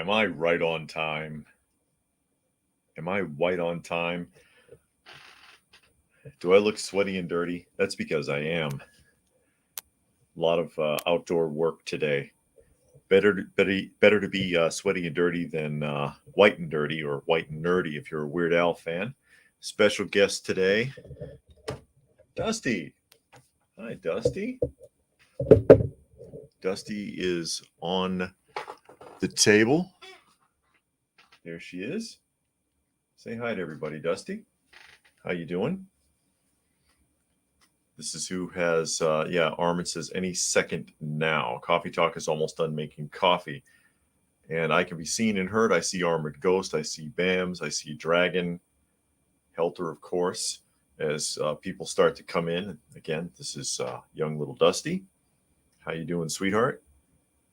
Am I right on time? Am I white on time? Do I look sweaty and dirty? That's because I am. A lot of outdoor work today. Better to be sweaty and dirty than white and dirty, or white and nerdy if you're a Weird Al fan. Special guest today, Dusty. Hi, Dusty. Dusty is on the table. There she is. Say hi to everybody, Dusty. How you doing? This is who has, Armin says any second now. Coffee Talk is almost done making coffee. And I can be seen and heard. I see Armored Ghost. I see Bams. I see Dragon. Helter, of course, as people start to come in. Again, this is young little Dusty. How you doing, sweetheart?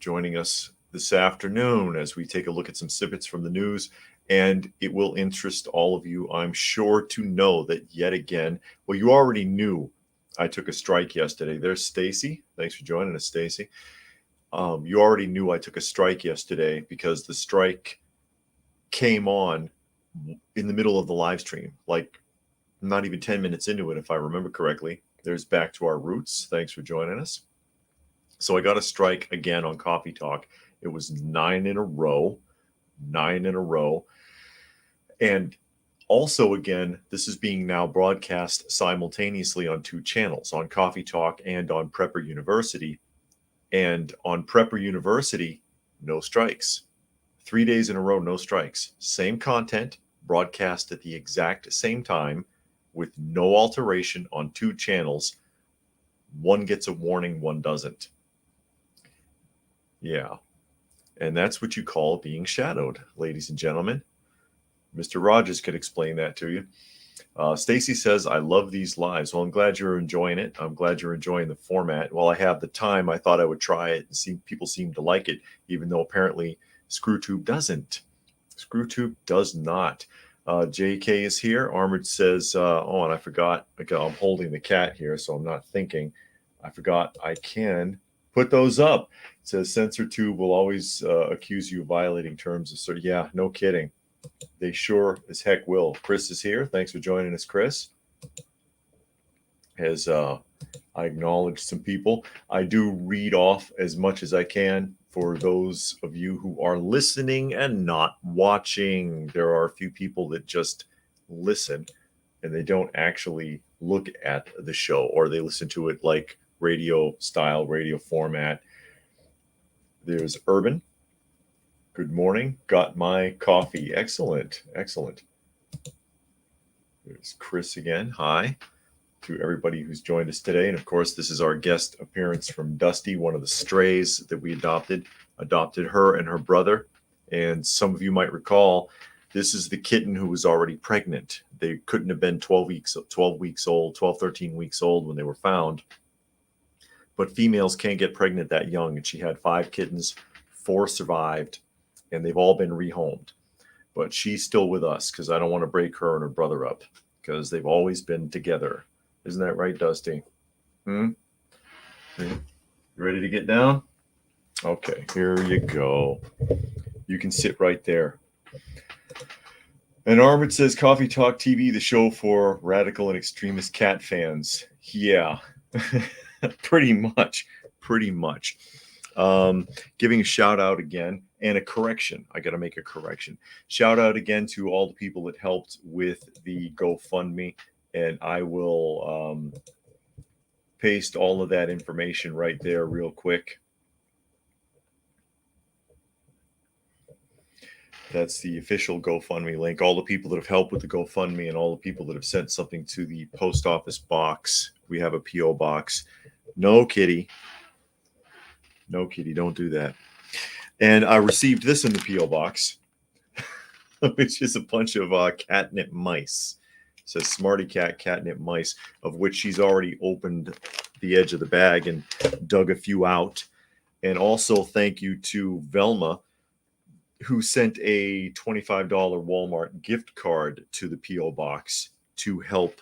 Joining us this afternoon as we take a look at some snippets from the news. And it will interest all of you, I'm sure, to know that yet again, well, you already knew I took a strike yesterday. There's Stacy. Thanks for joining us, Stacy. You already knew I took a strike yesterday because the strike came on in the middle of the live stream, like not even 10 minutes into it, if I remember correctly. There's Back to Our Roots. Thanks for joining us. So I got a strike again on Coffee Talk. It was 9 in a row. And also, again, this is being now broadcast simultaneously on 2 channels, on Coffee Talk and on Prepper University. And on Prepper University, no strikes. 3 days in a row, no strikes. Same content, broadcast at the exact same time with no alteration on 2 channels. One gets a warning, one doesn't. Yeah. And that's what you call being shadowed, ladies and gentlemen. Mr. Rogers could explain that to you. Stacy says, I love these lives. Well, I'm glad you're enjoying it. I'm glad you're enjoying the format. While I have the time, I thought I would try it and see people seem to like it, even though apparently ScrewTube doesn't. ScrewTube does not. JK is here. Armored says, and I forgot. I'm holding the cat here, so I'm not thinking. I forgot I can put those up. It says CensorTube will always accuse you of violating terms of service. Yeah, no kidding. They sure as heck will. Chris is here. Thanks for joining us, Chris. As I acknowledge some people, I do read off as much as I can for those of you who are listening and not watching. There are a few people that just listen and they don't actually look at the show, or they listen to it like radio style, radio format. There's Urban. Good morning. Got my coffee. Excellent. Excellent. There's Chris again. Hi to everybody who's joined us today. And of course, this is our guest appearance from Dusty, one of the strays that we adopted her and her brother. And some of you might recall, this is the kitten who was already pregnant. They couldn't have been 13 weeks old when they were found. But females can't get pregnant that young. And she had 5 kittens, 4 survived, and they've all been rehomed. But she's still with us because I don't want to break her and her brother up because they've always been together. Isn't that right, Dusty? You ready to get down? Okay, here you go. You can sit right there. And Arvid says, Coffee Talk TV, the show for radical and extremist cat fans. Yeah, pretty much. Giving a shout out again and a correction. I got to make a correction. Shout out again to all the people that helped with the GoFundMe. And I will paste all of that information right there real quick. That's the official GoFundMe link. All the people that have helped with the GoFundMe and all the people that have sent something to the post office box. We have a P.O. box. No, kitty. No, kitty, don't do that. And I received this in the P.O. box, which is a bunch of catnip mice. It says Smarty Cat catnip mice, of which she's already opened the edge of the bag and dug a few out. And also thank you to Velma, who sent a $25 Walmart gift card to the P.O. box to help,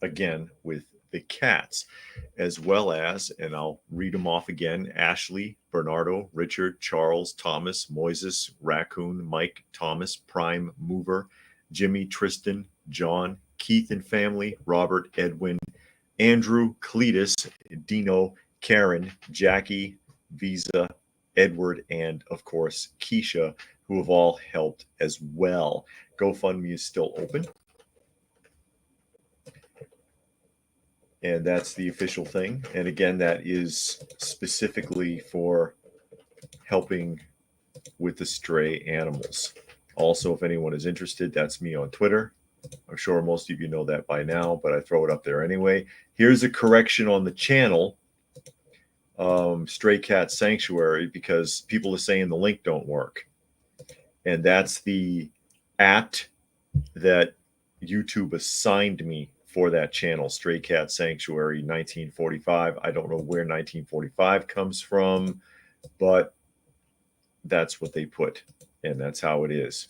again, with the cats, as well as, and I'll read them off again: Ashley, Bernardo, Richard, Charles, Thomas, Moises, Raccoon, Mike, Thomas, Prime, Mover, Jimmy, Tristan, John, Keith and family, Robert, Edwin, Andrew, Cletus, Dino, Karen, Jackie, Visa, Edward, and of course Keisha, who have all helped as well. GoFundMe is still open. And that's the official thing. And again, that is specifically for helping with the stray animals. Also, if anyone is interested, that's me on Twitter. I'm sure most of you know that by now, but I throw it up there anyway. Here's a correction on the channel, Stray Cat Sanctuary, because people are saying the link don't work. And that's the @ that YouTube assigned me for that channel, Stray Cat Sanctuary 1945. I don't know where 1945 comes from, but that's what they put, and that's how it is.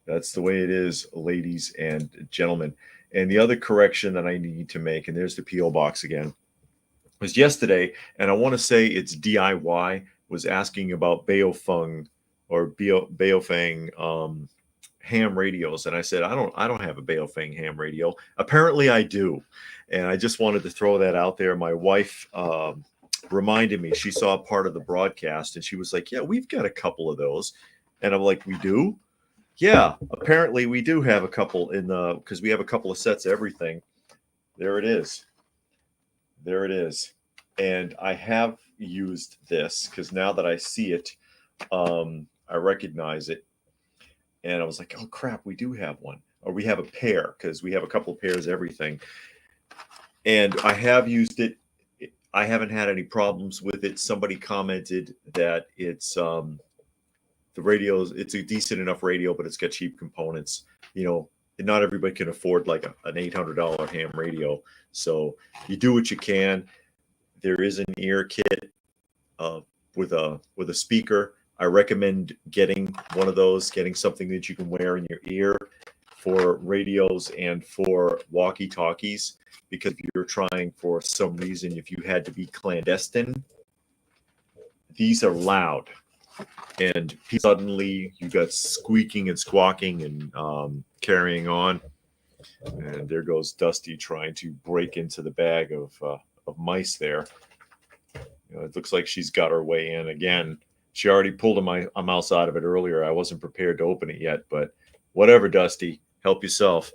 That's the way it is, ladies and gentlemen. And the other correction that I need to make, and there's the P.O. box again, was yesterday, and I want to say it's DIY, was asking about Baofeng or Baofeng ham radios, and I said I don't have a Baofeng ham radio. Apparently I do, and I just wanted to throw that out there. My wife reminded me. She saw part of the broadcast, and she was like, "Yeah, we've got a couple of those," and I'm like, "We do." Yeah, apparently we do have a couple in the, because we have a couple of sets of everything. There it is. There it is. And I have used this because now that I see it, I recognize it. And I was like, oh crap, we do have one. Or we have a pair, because we have a couple of pairs of everything. And I have used it. I haven't had any problems with it. Somebody commented that it's the radios, it's a decent enough radio, but it's got cheap components. You know, not everybody can afford like an $800 ham radio. So you do what you can. There is an ear kit with a speaker. I recommend getting one of those, getting something that you can wear in your ear for radios and for walkie-talkies, because if you're trying for some reason, if you had to be clandestine, these are loud. And suddenly you got squeaking and squawking and carrying on. And there goes Dusty trying to break into the bag of mice there. You know, it looks like she's got her way in again. She already pulled a mouse out of it earlier. I wasn't prepared to open it yet, but whatever, Dusty. Help yourself.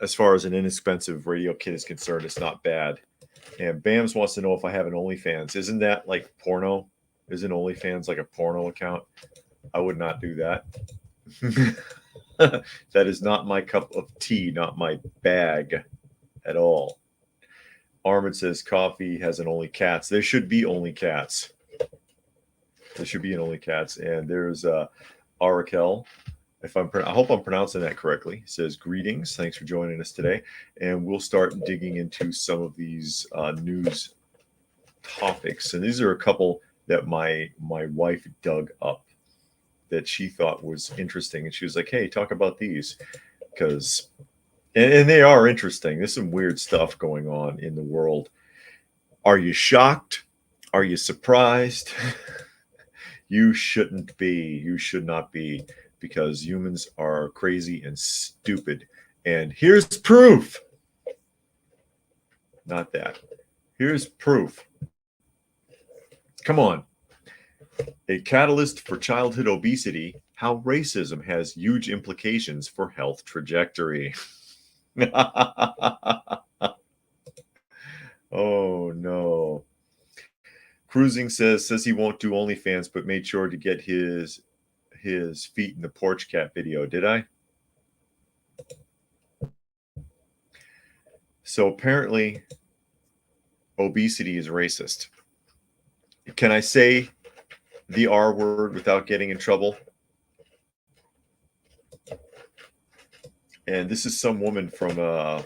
As far as an inexpensive radio kit is concerned, it's not bad. And Bams wants to know if I have an OnlyFans. Isn't that like porno? Isn't OnlyFans like a porno account? I would not do that. That is not my cup of tea, not my bag at all. Armand says coffee has an only cats. There should be only cats. There should be an only cats. And there's Arakel. I hope I'm pronouncing that correctly. It says greetings. Thanks for joining us today. And we'll start digging into some of these news topics. And these are a couple that my wife dug up that she thought was interesting. And she was like, hey, talk about these. Because, and they are interesting. There's some weird stuff going on in the world. Are you shocked? Are you surprised? You shouldn't be. You should not be. Because humans are crazy and stupid. And here's proof. Not that. Here's proof. Come on. A catalyst for childhood obesity, how racism has huge implications for health trajectory. Oh, no. Cruising says he won't do OnlyFans, but made sure to get his feet in the porch cat video. Did I? So apparently obesity is racist. Can I say the R word without getting in trouble? And this is some woman from a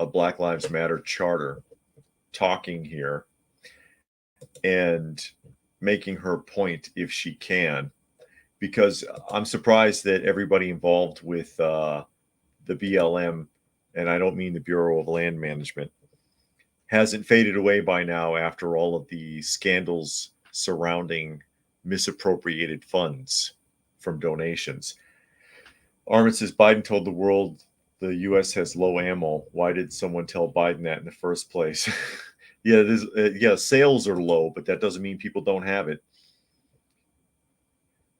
Black Lives Matter charter talking here and making her point if she can. Because I'm surprised that everybody involved with the BLM, and I don't mean the Bureau of Land Management, hasn't faded away by now after all of the scandals surrounding misappropriated funds from donations. Armin says Biden told the world the U.S. has low ammo. Why did someone tell Biden that in the first place? Yeah, sales are low, but that doesn't mean people don't have it.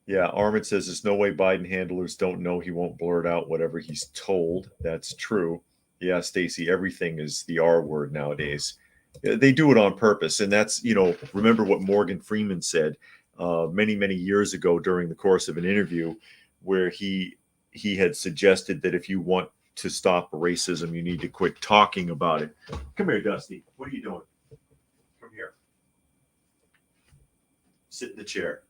Yeah, Armin says there's no way Biden handlers don't know he won't blurt out whatever he's told. That's true. Yeah, Stacy, everything is the R word nowadays. They do it on purpose. And that's, remember what Morgan Freeman said many, many years ago during the course of an interview where he had suggested that if you want to stop racism, you need to quit talking about it. Come here, Dusty. What are you doing? Come here. Sit in the chair.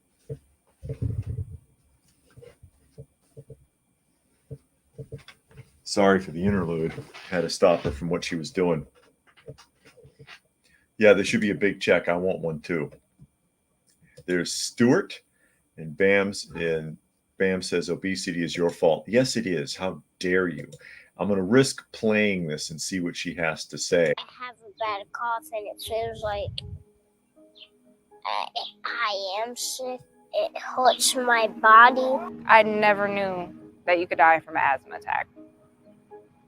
Sorry for the interlude. Had to stop her from what she was doing. Yeah, there should be a big check. I want one too. There's Stuart and Bams, and Bam says obesity is your fault. Yes, it is. How dare you? I'm going to risk playing this and see what she has to say. I have a bad cough and it feels like I am sick. It hurts my body. I never knew that you could die from an asthma attack.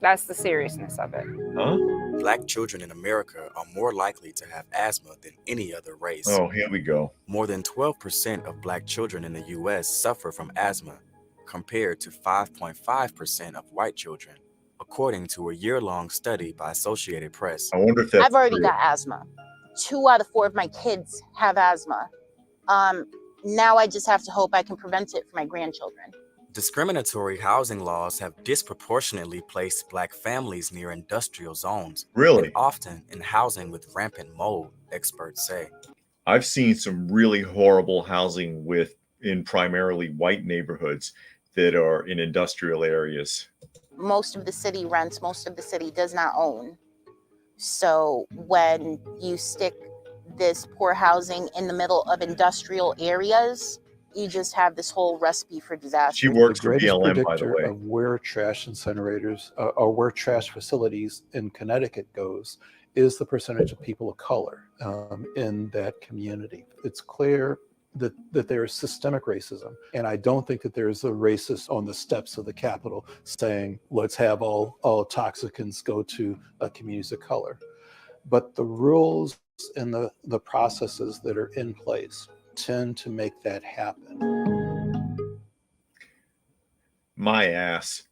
That's the seriousness of it. Huh? Black children in America are more likely to have asthma than any other race. Oh, here we go. More than 12% of Black children in the U.S. suffer from asthma, compared to 5.5% of white children, according to a year-long study by Associated Press. I wonder if that's I've already true. got asthma. 2 out of 4 of my kids have asthma. Now I just have to hope I can prevent it for my grandchildren. Discriminatory housing laws have disproportionately placed Black families near industrial zones. Really? And often in housing with rampant mold, experts say. I've seen some really horrible housing in primarily white neighborhoods that are in industrial areas. Most of the city rents, most of the city does not own. So when you stick this poor housing in the middle of industrial areas, you just have this whole recipe for disaster. She works The for greatest BLM, by the predictor way. of where trash incinerators or where trash facilities in Connecticut goes is the percentage of people of color in that community. It's clear that there is systemic racism, and I don't think that there's a racist on the steps of the Capitol saying, let's have all toxicants go to communities of color. But the rules and the processes that are in place tend to make that happen. My ass.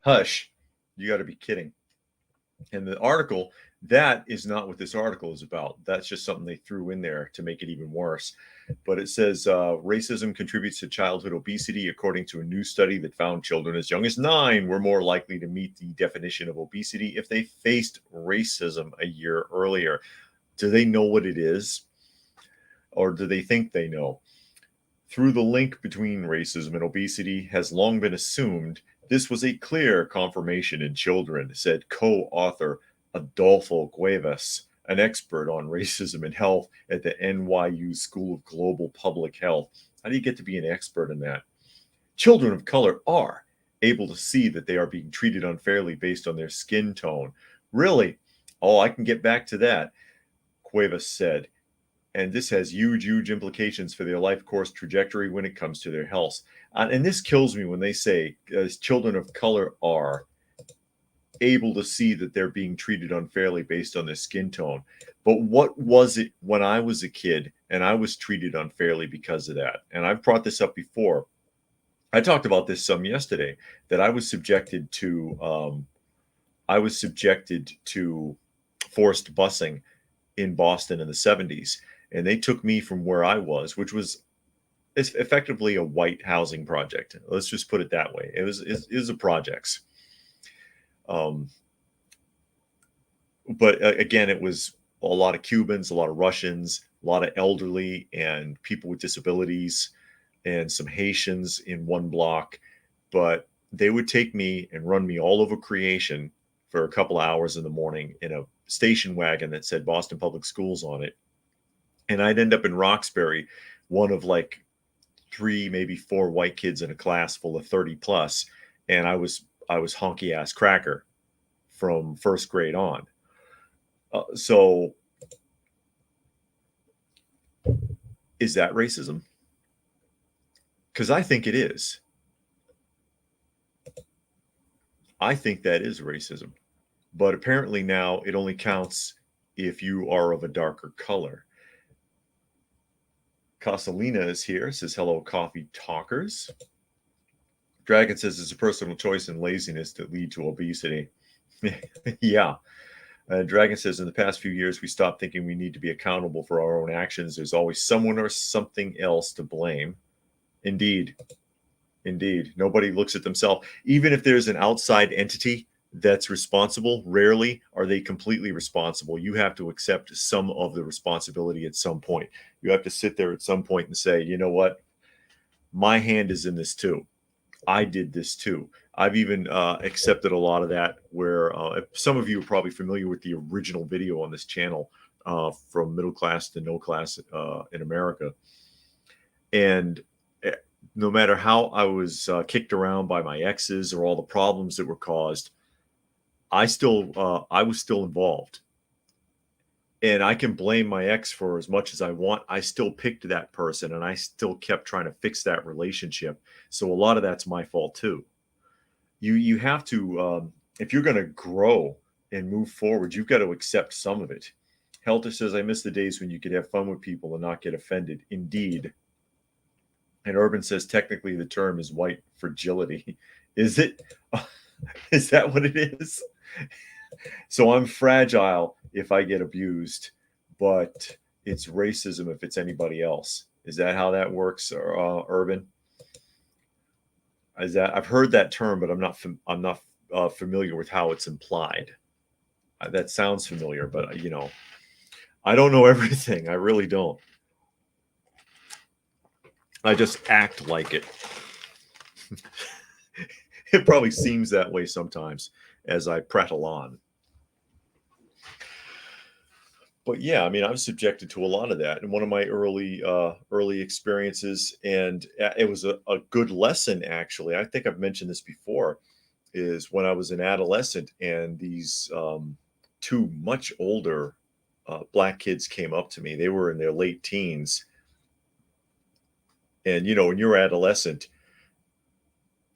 Hush. You got to be kidding. And the article, that is not what this article is about. That's just something they threw in there to make it even worse. But it says racism contributes to childhood obesity, according to a new study that found children as young as 9 were more likely to meet the definition of obesity if they faced racism a year earlier. Do they know what it is? Or do they think they know? Through the link between racism and obesity has long been assumed, this was a clear confirmation in children, said co-author Adolfo Cuevas, an expert on racism and health at the NYU School of Global Public Health. How do you get to be an expert in that? Children of color are able to see that they are being treated unfairly based on their skin tone. Really? Oh, I can get back to that, Cuevas said. And this has huge, huge implications for their life course trajectory when it comes to their health. And this kills me when they say children of color are able to see that they're being treated unfairly based on their skin tone. But what was it when I was a kid and I was treated unfairly because of that? And I've brought this up before. I talked about this some yesterday, that I was subjected to forced busing in Boston in the 70s. And they took me from where I was, which was effectively a white housing project. Let's just put it that way. It was a projects. But again, it was a lot of Cubans, a lot of Russians, a lot of elderly and people with disabilities, and some Haitians in one block. But they would take me and run me all over creation for a couple hours in the morning in a station wagon that said Boston Public Schools on it. And I'd end up in Roxbury, one of like 3, maybe 4 white kids in a class full of 30 plus, and I was honky ass cracker from first grade on. So is that racism? Because I think it is. I think that is racism. But apparently now it only counts if you are of a darker color. Casalina is here, says hello, coffee talkers. Dragon says it's a personal choice and laziness that lead to obesity. Yeah. Dragon says in the past few years, we stopped thinking we need to be accountable for our own actions. There's always someone or something else to blame. Indeed. Indeed. Nobody looks at themselves. Even if there's an outside entity that's responsible, rarely are they completely responsible. You have to accept some of the responsibility at some point. You have to sit there at some point and say, you know what? My hand is in this too. I did this too. I've even accepted a lot of that where some of you are probably familiar with the original video on this channel from middle class to no class in America. And no matter how I was kicked around by my exes or all the problems that were caused, I was still involved. And I can blame my ex for as much as I want. I still picked that person and I still kept trying to fix that relationship. So a lot of that's my fault too. You have to, if you're going to grow and move forward, you've got to accept some of it. Helter says, I miss the days when you could have fun with people and not get offended. Indeed. And Urban says, technically the term is white fragility. Is it? Is that what it is? So I'm fragile if I get abused, but it's racism if it's anybody else. Is that how that works, Urban? Is that, I've heard that term, but I'm not familiar with how it's implied. That sounds familiar, but you know, I don't know everything. I really don't. I just act like it. It probably seems that way sometimes as I prattle on. But yeah, I mean, I was subjected to a lot of that. And one of my early experiences, and it was a good lesson, actually. I think I've mentioned this before, is when I was an adolescent and these 2 much older black kids came up to me. They were in their late teens. And, you know, when you're adolescent,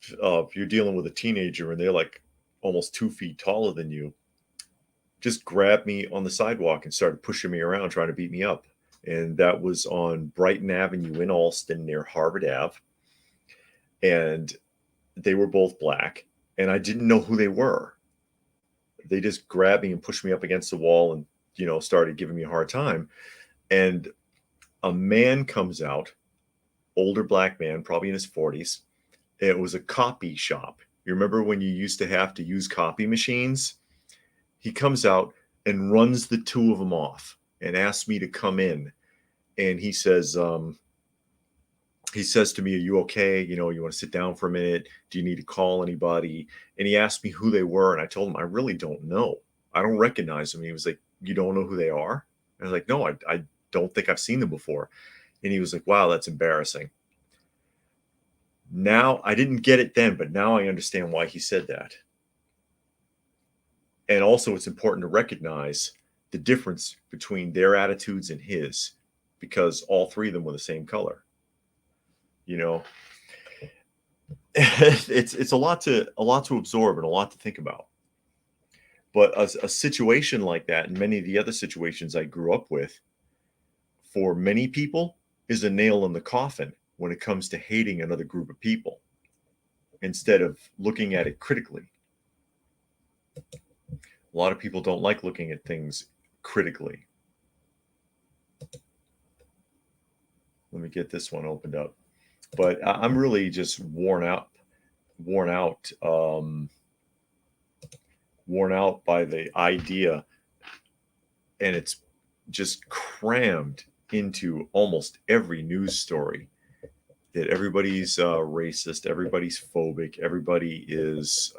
if you're dealing with a teenager and they're like almost 2 feet taller than you, just grabbed me on the sidewalk and started pushing me around, trying to beat me up. And that was on Brighton Avenue in Allston near Harvard Ave. And they were both black. And I didn't know who they were. They just grabbed me and pushed me up against the wall and, you know, started giving me a hard time. And a man comes out, older black man, probably in his 40s. It was a copy shop. You remember when you used to have to use copy machines? He comes out and runs the 2 of them off and asks me to come in. And he says to me, are you okay? You know, you want to sit down for a minute? Do you need to call anybody? And he asked me who they were. And I told him, I really don't know. I don't recognize them. He was like, you don't know who they are? And I was like, no, I don't think I've seen them before. And he was like, wow, that's embarrassing. Now, I didn't get it then, but now I understand why he said that. And also it's important to recognize the difference between their attitudes and his, because all 3 of them were the same color. You know, it's a lot to absorb and a lot to think about. But a situation like that, and many of the other situations I grew up with, for many people is a nail in the coffin when it comes to hating another group of people instead of looking at it critically. A lot of people don't like looking at things critically. Let me get this one opened up. But I'm really just worn out by the idea, and it's just crammed into almost every news story that everybody's racist, everybody's phobic, everybody is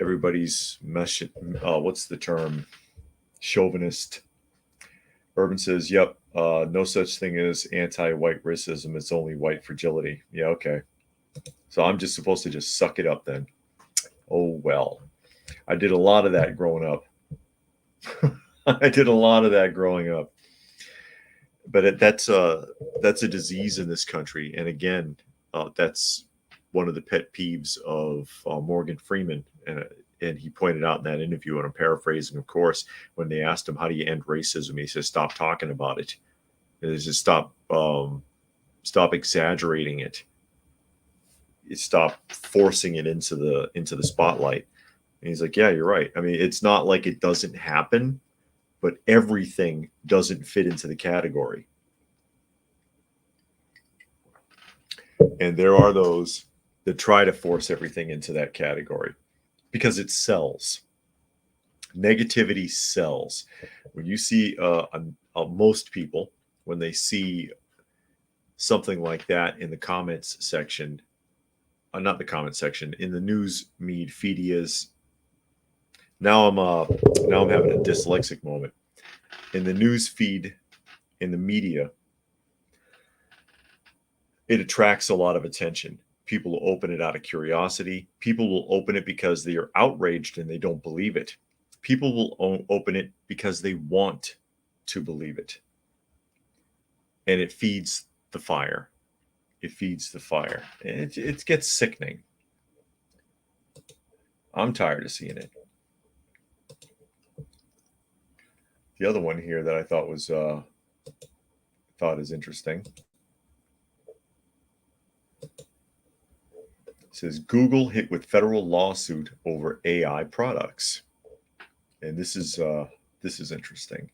everybody's what's the term? Chauvinist. Urban says, yep, No such thing as anti-white racism. It's only white fragility. Yeah, okay. So I'm just supposed to just suck it up then. Oh, well. I did a lot of that growing up. I did a lot of that growing up. But that's a disease in this country. And again, that's one of the pet peeves of Morgan Freeman. And he pointed out in that interview, and I'm paraphrasing, of course, when they asked him, how do you end racism? He says, stop talking about it. He says, stop exaggerating it. Stop forcing it into the spotlight. And he's like, yeah, you're right. I mean, it's not like it doesn't happen, but everything doesn't fit into the category. And there are those that try to force everything into that category because it sells. Negativity sells. When you see most people, when they see something like that in the comments section, not the comment section, in the news medias. Now I'm having a dyslexic moment. In the news feed, in the media, it attracts a lot of attention. People will open it out of curiosity. People will open it because they are outraged and they don't believe it. People will open it because they want to believe it. And it feeds the fire. It feeds the fire. And it gets sickening. I'm tired of seeing it. The other one here that I thought was is interesting. It says Google hit with federal lawsuit over AI products, and this is interesting. It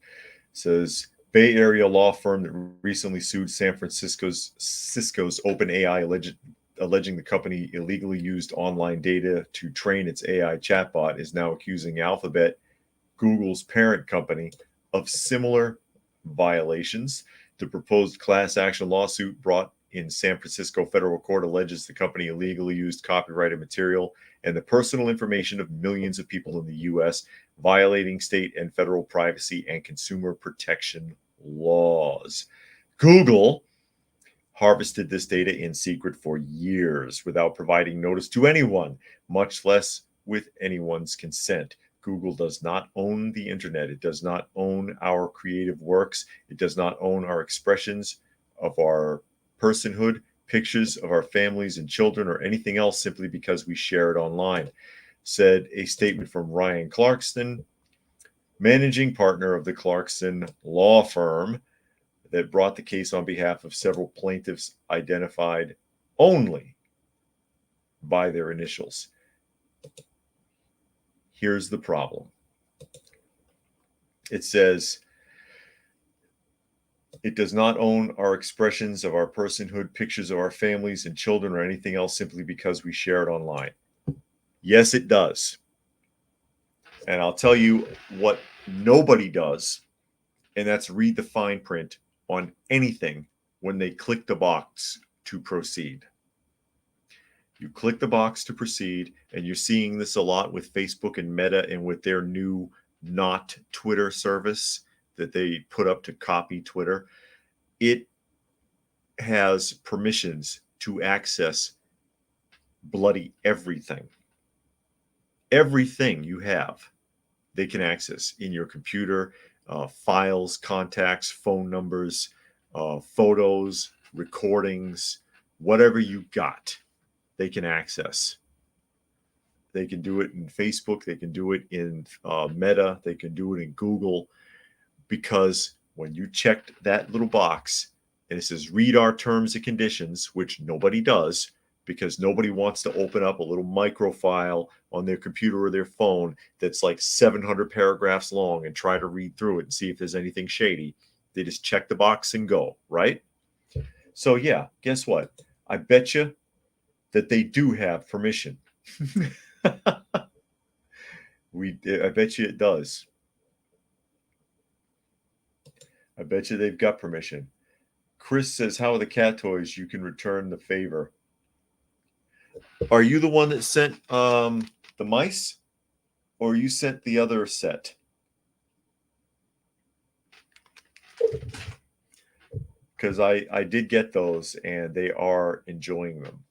says Bay Area law firm that recently sued San Francisco's OpenAI, alleging the company illegally used online data to train its AI chatbot, is now accusing Alphabet, Google's parent company, of similar violations. The proposed class action lawsuit brought in San Francisco federal court alleges the company illegally used copyrighted material and the personal information of millions of people in the U.S., violating state and federal privacy and consumer protection laws. Google harvested this data in secret for years without providing notice to anyone, much less with anyone's consent. Google does not own the internet. It does not own our creative works. It does not own our expressions of our personhood, pictures of our families and children, or anything else simply because we share it online, said a statement from Ryan Clarkson, managing partner of the Clarkson law firm that brought the case on behalf of several plaintiffs identified only by their initials. Here's the problem. It says, it does not own our expressions of our personhood, pictures of our families and children, or anything else simply because we share it online. Yes, it does. And I'll tell you what nobody does, and that's read the fine print on anything when they click the box to proceed. You click the box to proceed, and you're seeing this a lot with Facebook and Meta and with their new not Twitter service that they put up to copy Twitter. It has permissions to access bloody everything. Everything you have, they can access in your computer, files, contacts, phone numbers, photos, recordings, whatever you got, they can access. They can do it in Facebook. They can do it in Meta. They can do it in Google, because when you checked that little box and it says read our terms and conditions, which nobody does because nobody wants to open up a little micro file on their computer or their phone that's like 700 paragraphs long and try to read through it and see if there's anything shady. They just check the box and go, right? So yeah, guess what? I bet you that they do have permission. I bet you it does. I bet you they've got permission. Chris says, how are the cat toys? You can return the favor. Are you the one that sent the mice? Or you sent the other set? because I did get those and they are enjoying them.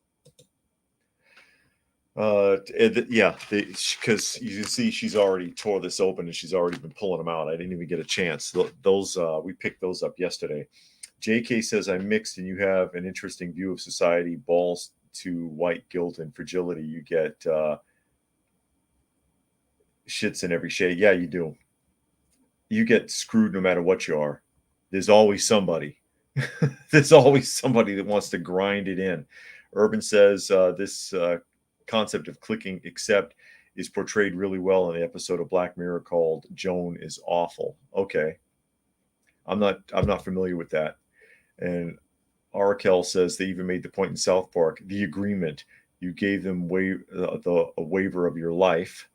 Yeah, because you see she's already tore this open and she's already been pulling them out. I didn't even get a chance. Those we picked those up yesterday. JK says I'm mixed and you have an interesting view of society. Balls to white guilt and fragility. You get shits in every shade. Yeah, you do. You get screwed no matter what you are. There's always somebody. There's always somebody that wants to grind it in. Urban says this concept of clicking accept is portrayed really well in the episode of Black Mirror called Joan is Awful. Okay. I'm not familiar with that. And Arakel says they even made the point in South Park, the agreement. You gave them a waiver of your life.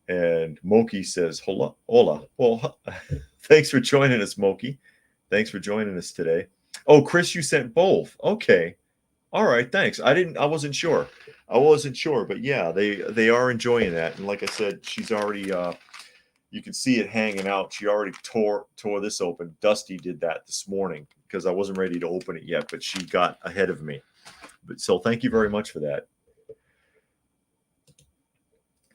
And Moki says, hola. Well, thanks for joining us, Moki. Thanks for joining us today. Oh, Chris, you sent both. Okay. All right, thanks. I wasn't sure. But yeah, they are enjoying that. And like I said, she's already you can see it hanging out. She already tore this open. Dusty did that this morning because I wasn't ready to open it yet, but she got ahead of me. But so thank you very much for that.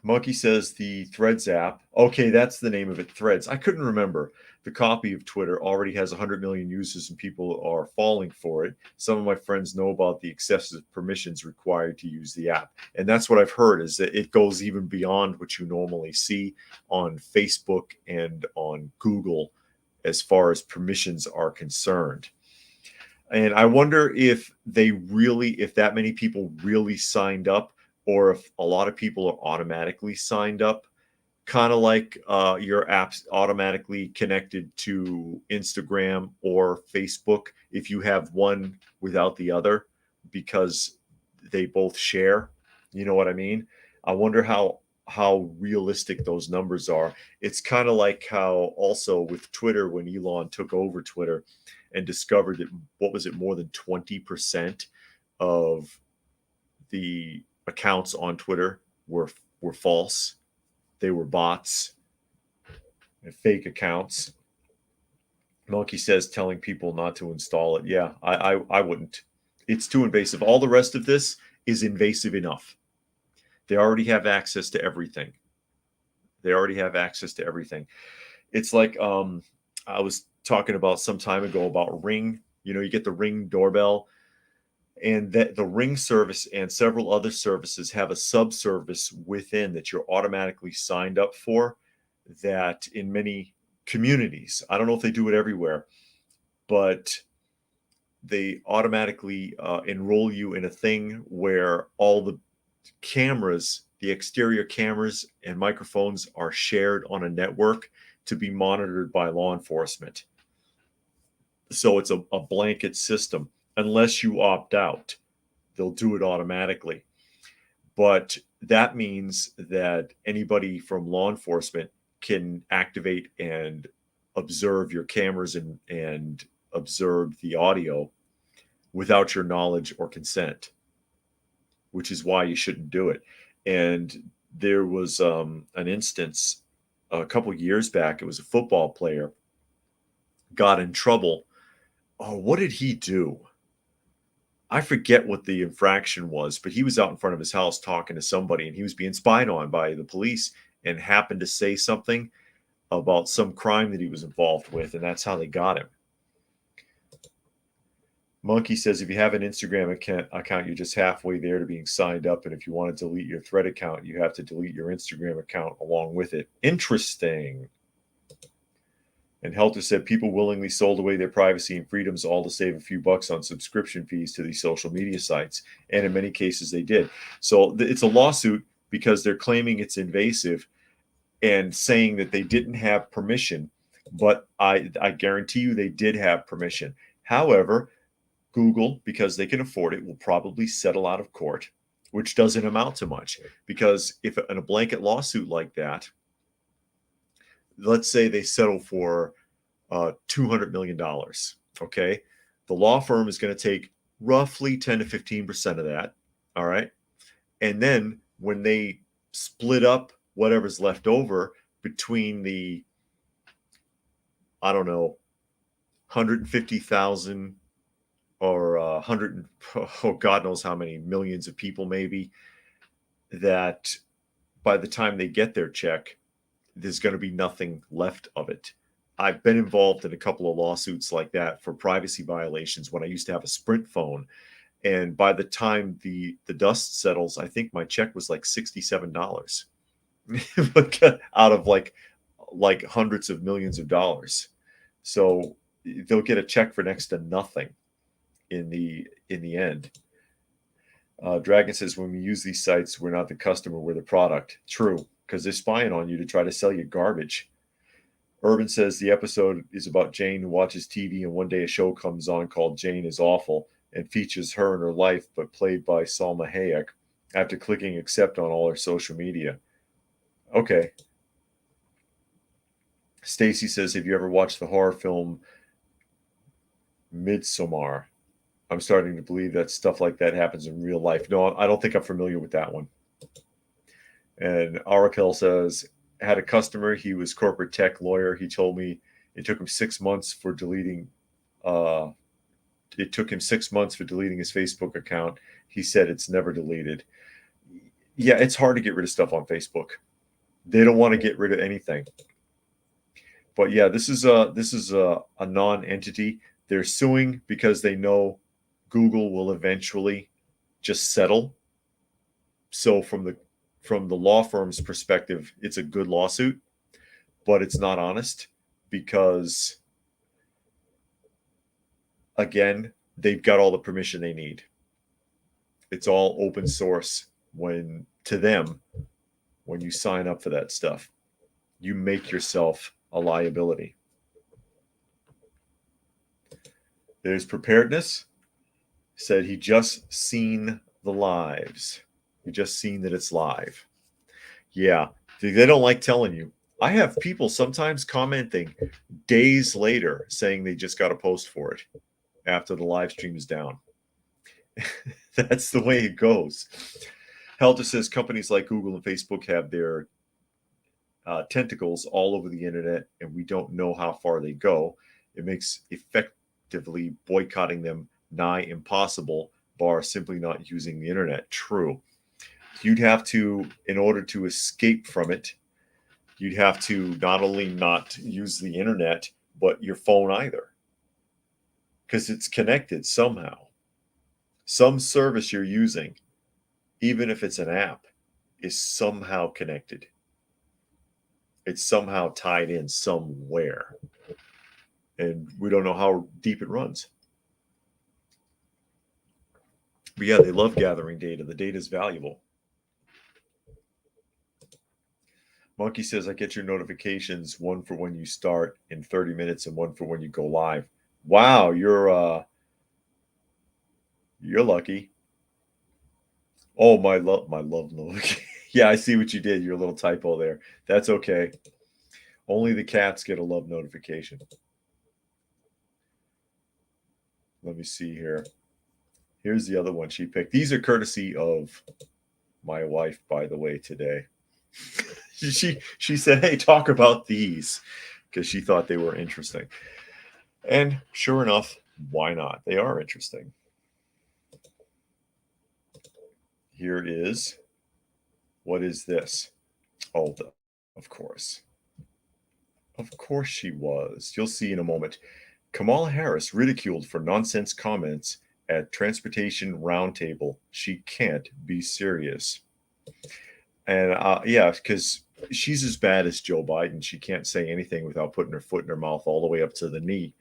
Monkey says the Threads app. Okay, that's the name of it, Threads. I couldn't remember. The copy of Twitter already has 100 million users and people are falling for it. Some of my friends know about the excessive permissions required to use the app. And that's what I've heard, is that it goes even beyond what you normally see on Facebook and on Google as far as permissions are concerned. And I wonder if that many people really signed up, or if a lot of people are automatically signed up, kind of like your app's automatically connected to Instagram or Facebook if you have one without the other, because they both share. You know what I mean? I wonder how realistic those numbers are. It's kind of like how also with Twitter, when Elon took over Twitter and discovered that, what was it, more than 20% of the accounts on Twitter were false. They were bots and fake accounts. Monkey says telling people not to install it. Yeah, I wouldn't. It's too invasive. All the rest of this is invasive enough. They already have access to everything. It's like I was talking about some time ago about Ring. You know, you get the Ring doorbell, and that the Ring service and several other services have a subservice within that you're automatically signed up for, that in many communities, I don't know if they do it everywhere, but they automatically enroll you in a thing where all the cameras, the exterior cameras and microphones, are shared on a network to be monitored by law enforcement. So it's a blanket system. Unless you opt out, they'll do it automatically. But that means that anybody from law enforcement can activate and observe your cameras and observe the audio without your knowledge or consent, which is why you shouldn't do it. And there was an instance a couple years back. It was a football player got in trouble. Oh, what did he do? I forget what the infraction was, but he was out in front of his house talking to somebody, and he was being spied on by the police and happened to say something about some crime that he was involved with, and that's how they got him. Monkey says if you have an Instagram account, you're just halfway there to being signed up, and if you want to delete your Thread account, you have to delete your Instagram account along with it. Interesting. And Helter said people willingly sold away their privacy and freedoms all to save a few bucks on subscription fees to these social media sites. And in many cases, they did. So it's a lawsuit because they're claiming it's invasive and saying that they didn't have permission. But I guarantee you they did have permission. However, Google, because they can afford it, will probably settle out of court, which doesn't amount to much. Because if in a blanket lawsuit like that, let's say they settle for $200 million. Okay. The law firm is going to take roughly 10 to 15% of that. All right. And then when they split up whatever's left over between the, I don't know, 150,000 or 100, oh, God knows how many millions of people maybe, that by the time they get their check, there's going to be nothing left of it. I've been involved in a couple of lawsuits like that for privacy violations when I used to have a Sprint phone. And by the time the dust settles, I think my check was like $67 out of like hundreds of millions of dollars. So they'll get a check for next to nothing in the end. Dragon says, when we use these sites, we're not the customer, we're the product. True, because they're spying on you to try to sell you garbage. Urban says the episode is about Jane who watches TV, and one day a show comes on called Jane is Awful and features her and her life, but played by Salma Hayek, after clicking accept on all her social media. Okay. Stacy says, have you ever watched the horror film Midsommar? I'm starting to believe that stuff like that happens in real life. No, I don't think I'm familiar with that one. And Arakel says, had a customer, he was corporate tech lawyer. He told me it took him 6 months for deleting his Facebook account. He said it's never deleted. Yeah, it's hard to get rid of stuff on Facebook. They don't want to get rid of anything. But yeah, this is a non-entity. They're suing because they know Google will eventually just settle. So from the law firm's perspective, it's a good lawsuit, but it's not honest because, again, they've got all the permission they need. It's all open source when you sign up for that stuff. You make yourself a liability. There's preparedness. Said he just seen the lives. He just seen that it's live. Yeah, they don't like telling you. I have people sometimes commenting days later saying they just got a post for it after the live stream is down. That's the way it goes. Helter says companies like Google and Facebook have their tentacles all over the internet, and we don't know how far they go. It makes effectively boycotting them nigh impossible, bar simply not using the internet. True. You'd have to, in order to escape from it, you'd have to not only not use the internet, but your phone either. Because it's connected somehow. Some service you're using, even if it's an app, is somehow connected. It's somehow tied in somewhere. And we don't know how deep it runs. But yeah, they love gathering data. The data is valuable. Monkey says, I get your notifications, one for when you start in 30 minutes and one for when you go live. Wow, you're lucky. Oh, my love notification. Yeah, I see what you did. Your little typo there. That's okay. Only the cats get a love notification. Let me see here. Here's the other one she picked. These are courtesy of my wife, by the way, today. She said, hey, talk about these, because she thought they were interesting. And sure enough, why not? They are interesting. Here is, what is this? Oh, of course. Of course she was. You'll see in a moment. Kamala Harris ridiculed for nonsense comments at Transportation Roundtable. She can't be serious. And yeah, because she's as bad as Joe Biden. She can't say anything without putting her foot in her mouth all the way up to the knee.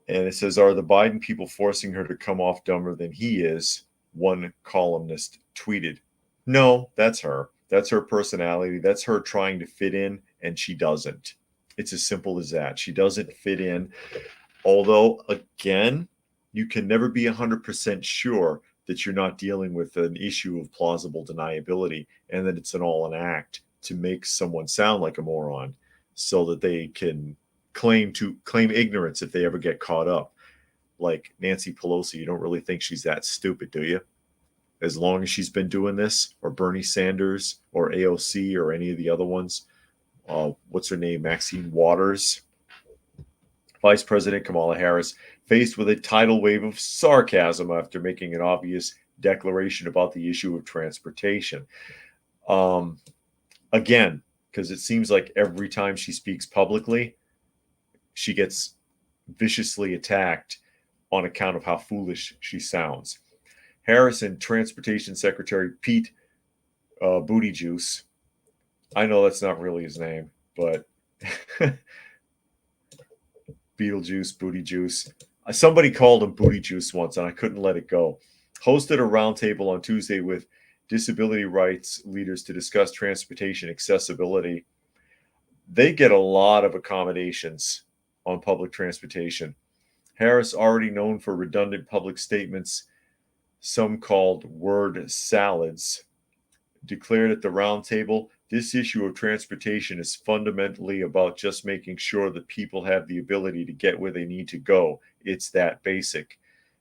And it says, are the Biden people forcing her to come off dumber than he is? One columnist tweeted. No, that's her. That's her personality. That's her trying to fit in, and she doesn't. It's as simple as that. She doesn't fit in. Although, again, you can never be 100% sure that you're not dealing with an issue of plausible deniability and that it's all an act to make someone sound like a moron so that they can claim ignorance if they ever get caught up. Like Nancy Pelosi, you don't really think she's that stupid, do you? As long as she's been doing this, or Bernie Sanders, or AOC, or any of the other ones. What's her name? Maxine Waters. Vice President Kamala Harris faced with a tidal wave of sarcasm after making an obvious declaration about the issue of transportation. Again, because it seems like every time she speaks publicly, she gets viciously attacked on account of how foolish she sounds. Harris and Transportation Secretary Pete Buttigieg, I know that's not really his name, but Beetlejuice, Booty Juice. Somebody called him Booty Juice once, and I couldn't let it go. Hosted a roundtable on Tuesday with disability rights leaders to discuss transportation accessibility. They get a lot of accommodations on public transportation. Harris, already known for redundant public statements, some called word salads, declared at the roundtable, this issue of transportation is fundamentally about just making sure that people have the ability to get where they need to go. It's that basic.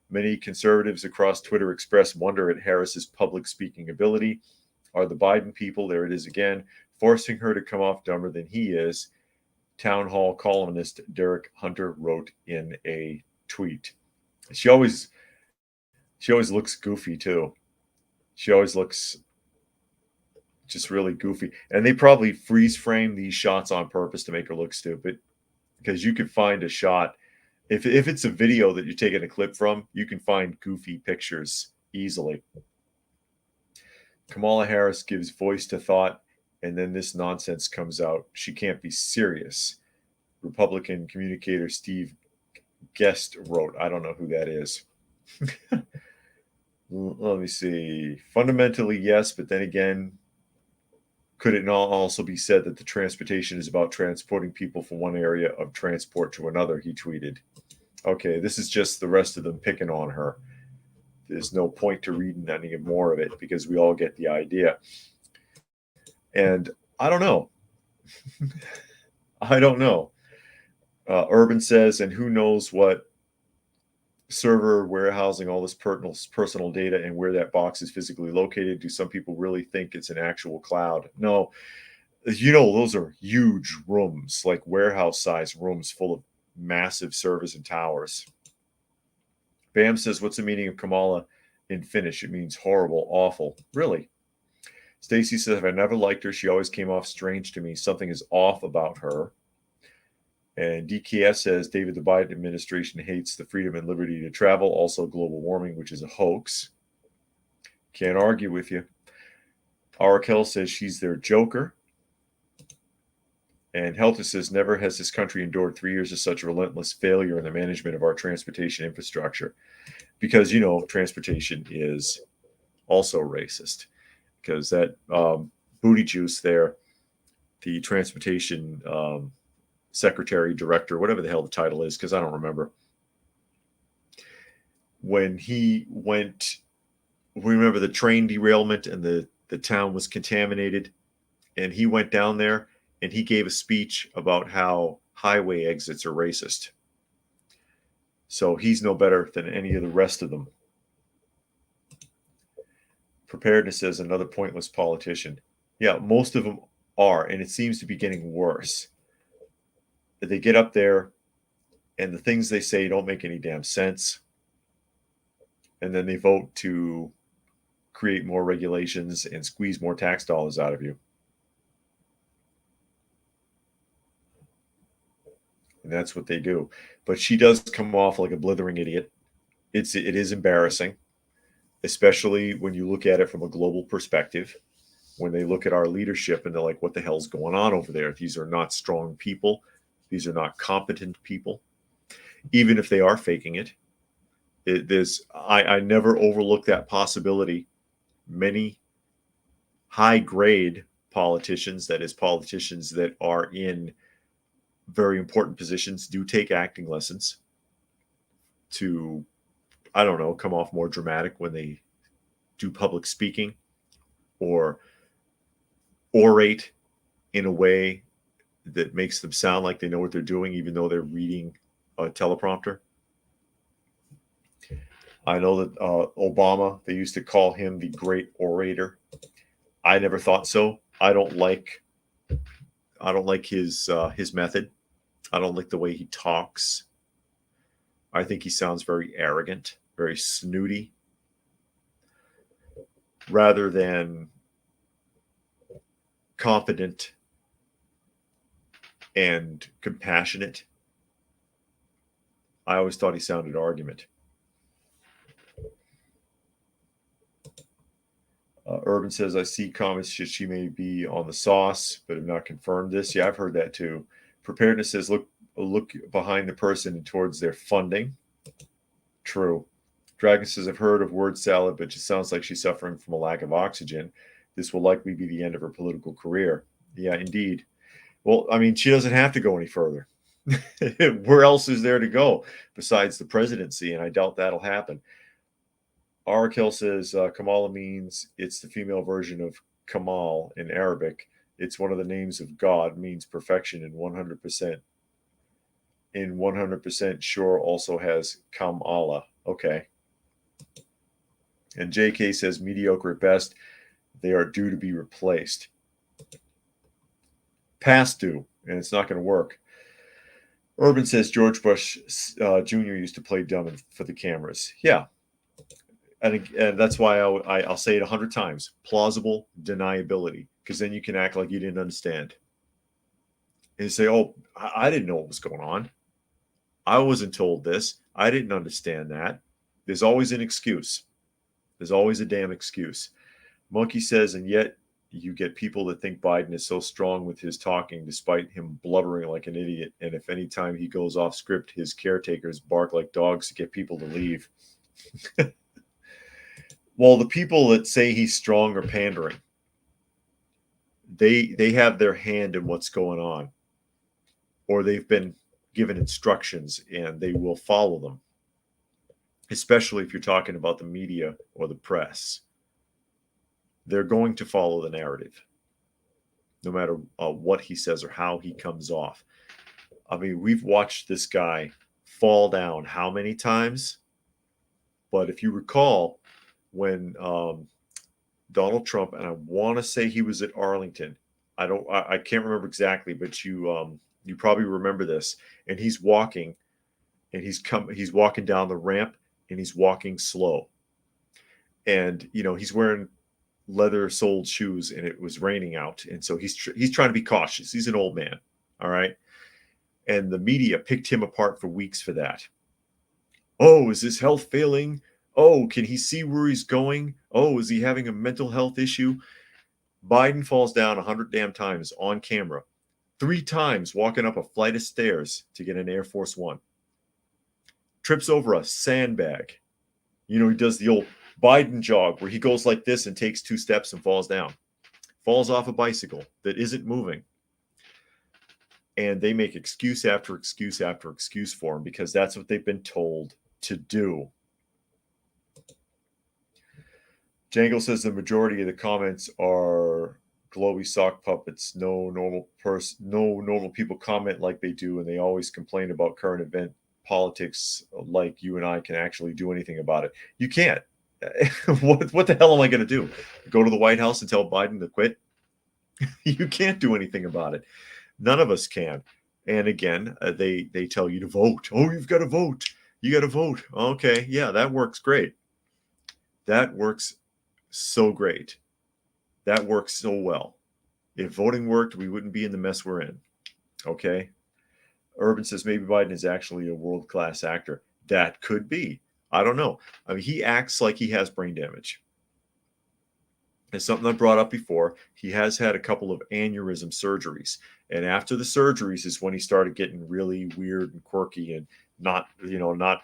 Many conservatives across Twitter expressed wonder at Harris's public speaking ability. Are the Biden people, there it is again, forcing her to come off dumber than he is? Town hall columnist Derek Hunter wrote in a tweet. She always looks goofy too. She always looks just really goofy. And they probably freeze frame these shots on purpose to make her look stupid, because you can find a shot. If it's a video that you're taking a clip from, you can find goofy pictures easily. Kamala Harris gives voice to thought, and then this nonsense comes out. She can't be serious. Republican communicator Steve Guest wrote. I don't know who that is. Let me see. Fundamentally, yes, but then again, could it not also be said that the transportation is about transporting people from one area of transport to another? He tweeted. Okay, this is just the rest of them picking on her. There's no point to reading any more of it because we all get the idea. And I don't know. I don't know. Urban says, and who knows what server warehousing all this personal data and where that box is physically located. Do some people really think it's an actual cloud? No. Those are huge rooms, like warehouse size rooms full of massive servers and towers. Bam says, what's the meaning of Kamala in Finnish? It means horrible, awful. Really? Stacy says, I never liked her. She always came off strange to me. Something is off about her. And DKS says, David, the Biden administration hates the freedom and liberty to travel, also global warming, which is a hoax. Can't argue with you. Arakel says she's their joker. And Helter says, never has this country endured 3 years of such relentless failure in the management of our transportation infrastructure. Because, transportation is also racist. Because that booty juice there, the transportation secretary, director, whatever the hell the title is, because I don't remember. When he went, we remember the train derailment and the town was contaminated, and he went down there and he gave a speech about how highway exits are racist. So he's no better than any of the rest of them. Preparedness says another pointless politician. Yeah, most of them are, and it seems to be getting worse. They get up there and the things they say don't make any damn sense. And then they vote to create more regulations and squeeze more tax dollars out of you. And that's what they do. But she does come off like a blithering idiot. It is embarrassing, especially when you look at it from a global perspective. When they look at our leadership and they're like, what the hell's going on over there? These are not strong people. These are not competent people, even if they are faking it. I never overlook that possibility. Many high-grade politicians, that is, politicians that are in very important positions, do take acting lessons to, I don't know, come off more dramatic when they do public speaking or orate in a way that makes them sound like they know what they're doing, even though they're reading a teleprompter. I know that Obama, they used to call him the great orator. I never thought so. I don't like his method. I don't like the way he talks. I think he sounds very arrogant, very snooty, rather than confident and compassionate. I always thought he sounded argument. Urban says, I see comments that she may be on the sauce, but have not confirmed this. Yeah, I've heard that too. Preparedness says, look behind the person and towards their funding. True. Dragon says, I've heard of word salad, but it sounds like she's suffering from a lack of oxygen. This will likely be the end of her political career. Yeah, indeed. Well, I mean, she doesn't have to go any further. Where else is there to go besides the presidency? And I doubt that'll happen. Arakel says Kamala means it's the female version of Kamal in Arabic. It's one of the names of God, means perfection, and 100% sure also has Kamala. Okay. And JK says mediocre at best. They are due to be replaced. Past due, and it's not going to work. Urban says George Bush Jr. used to play dumb for the cameras. Yeah. And that's why I'll say it 100 times. Plausible deniability, because then you can act like you didn't understand. And say, oh, I didn't know what was going on. I wasn't told this. I didn't understand that. There's always an excuse. There's always a damn excuse. Monkey says, and yet you get people that think Biden is so strong with his talking, despite him blubbering like an idiot. And if any time he goes off script, his caretakers bark like dogs to get people to leave. Well, the people that say he's strong are pandering. They have their hand in what's going on, or they've been given instructions and they will follow them, especially if you're talking about the media or the press. They're going to follow the narrative, no matter what he says or how he comes off. I mean, we've watched this guy fall down how many times? But if you recall, when Donald Trump, and I want to say he was at Arlington, I can't remember exactly, but you probably remember this. And he's walking, and he's walking down the ramp, and he's walking slow. And he's wearing leather-soled shoes, and it was raining out, and so he's trying to be cautious. He's an old man, all right. And the media picked him apart for weeks for that. Oh, is his health failing? Oh, can he see where he's going? Oh, is he having a mental health issue? Biden falls down 100 damn times on camera, 3 times walking up a flight of stairs to get an Air Force One. Trips over a sandbag. He does the old Biden jog where he goes like this and takes 2 steps and falls down. Falls off a bicycle that isn't moving. And they make excuse after excuse after excuse for him because that's what they've been told to do. Jangle says the majority of the comments are glowy sock puppets. No normal people comment like they do, and they always complain about current event politics like you and I can actually do anything about it. You can't. What the hell am I going to do? Go to the White House and tell Biden to quit? You can't do anything about it. None of us can. And again, they tell you to vote. Oh, you've got to vote. You got to vote. Okay, yeah, that works great. That works so great. That works so well. If voting worked, we wouldn't be in the mess we're in. Okay? Urban says maybe Biden is actually a world-class actor. That could be. I don't know. I mean, he acts like he has brain damage. It's something I brought up before. He has had a couple of aneurysm surgeries. And after the surgeries is when he started getting really weird and quirky and not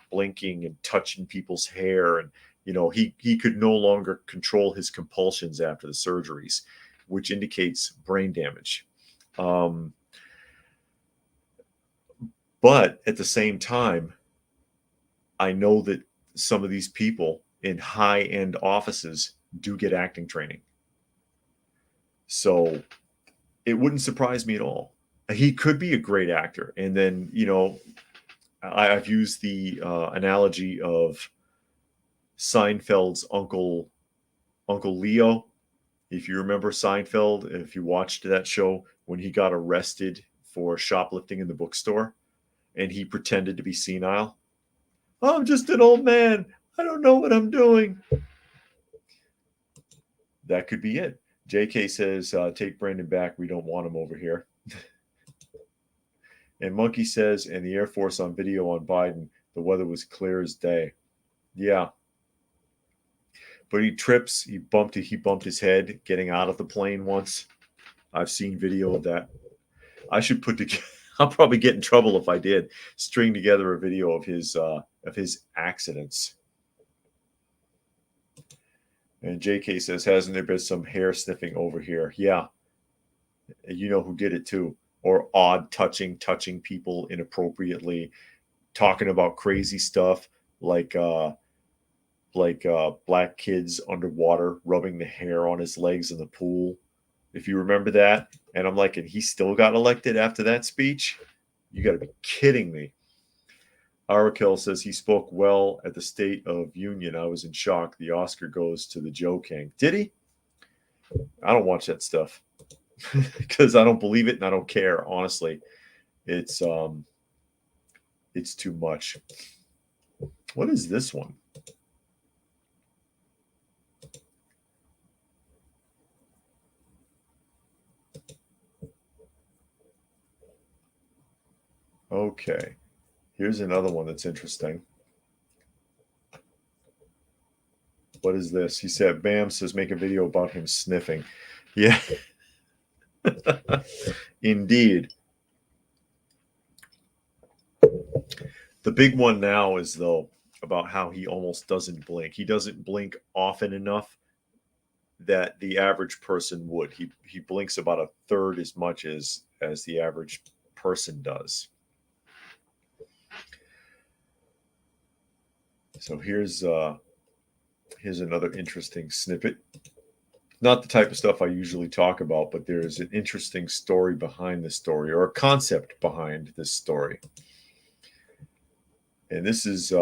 blinking and touching people's hair. And, he could no longer control his compulsions after the surgeries, which indicates brain damage. But at the same time, I know that some of these people in high-end offices do get acting training. So it wouldn't surprise me at all. He could be a great actor. And then, I've used the analogy of Seinfeld's Uncle Leo. If you remember Seinfeld, if you watched that show, when he got arrested for shoplifting in the bookstore and he pretended to be senile. I'm just an old man. I don't know what I'm doing. That could be it. JK says, take Brandon back. We don't want him over here. And Monkey says, and the Air Force on video on Biden, the weather was clear as day. Yeah. But he trips. He bumped his head getting out of the plane once. I've seen video of that. I should put together. I'll probably get in trouble if I did string together a video of his accidents. And JK says, hasn't there been some hair sniffing over here? Yeah. You know who did it too. Or odd touching people inappropriately, talking about crazy stuff like black kids underwater rubbing the hair on his legs in the pool. If you remember that. And I'm like, and he still got elected after that speech? You got to be kidding me. Arakel says he spoke well at the State of Union. I was in shock. The Oscar goes to the Joe King. Did he? I don't watch that stuff because I don't believe it and I don't care. Honestly, it's too much. What is this one? Okay. Here's another one that's interesting. What is this? He said, Bam says, make a video about him sniffing. Yeah. Indeed. The big one now is, though, about how he almost doesn't blink. He doesn't blink often enough that the average person would. He blinks about a third as much as the average person does. So here's another interesting snippet. Not the type of stuff I usually talk about, but there's an interesting story behind this story, or a concept behind this story. And this is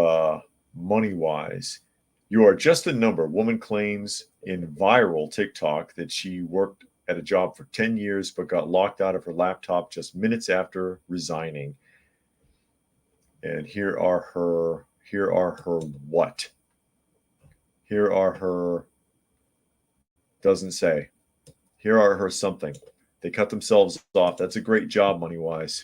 money-wise. You are just a number. Woman claims in viral TikTok that she worked at a job for 10 years but got locked out of her laptop just minutes after resigning. And here are her what? Here are her, doesn't say. Here are her something. They cut themselves off. That's a great job, money-wise.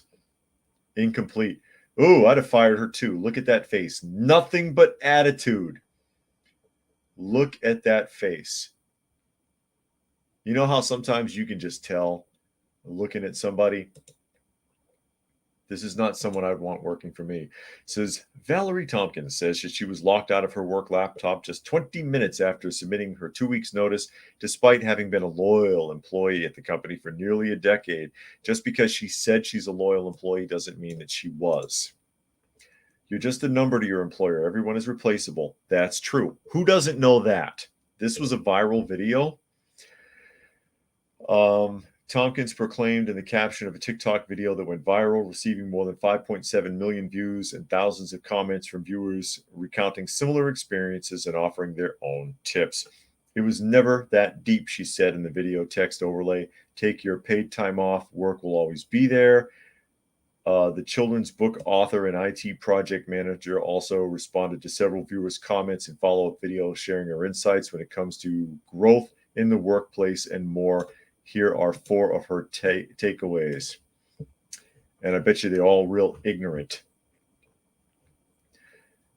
Incomplete. Ooh, I'd have fired her too. Look at that face. Nothing but attitude. Look at that face. You know how sometimes you can just tell looking at somebody, this is not someone I'd want working for me. It says, Valerie Tompkins says that she was locked out of her work laptop just 20 minutes after submitting her 2 weeks notice, despite having been a loyal employee at the company for nearly a decade. Just because she said she's a loyal employee doesn't mean that she was. You're just a number to your employer. Everyone is replaceable. That's true. Who doesn't know that? This was a viral video. Tompkins proclaimed in the caption of a TikTok video that went viral, receiving more than 5.7 million views and thousands of comments from viewers recounting similar experiences and offering their own tips. It was never that deep, she said in the video text overlay. Take your paid time off. Work will always be there. The children's book author and IT project manager also responded to several viewers' comments and follow-up videos sharing her insights when it comes to growth in the workplace and more. Here are 4 of her takeaways. And I bet you they're all real ignorant.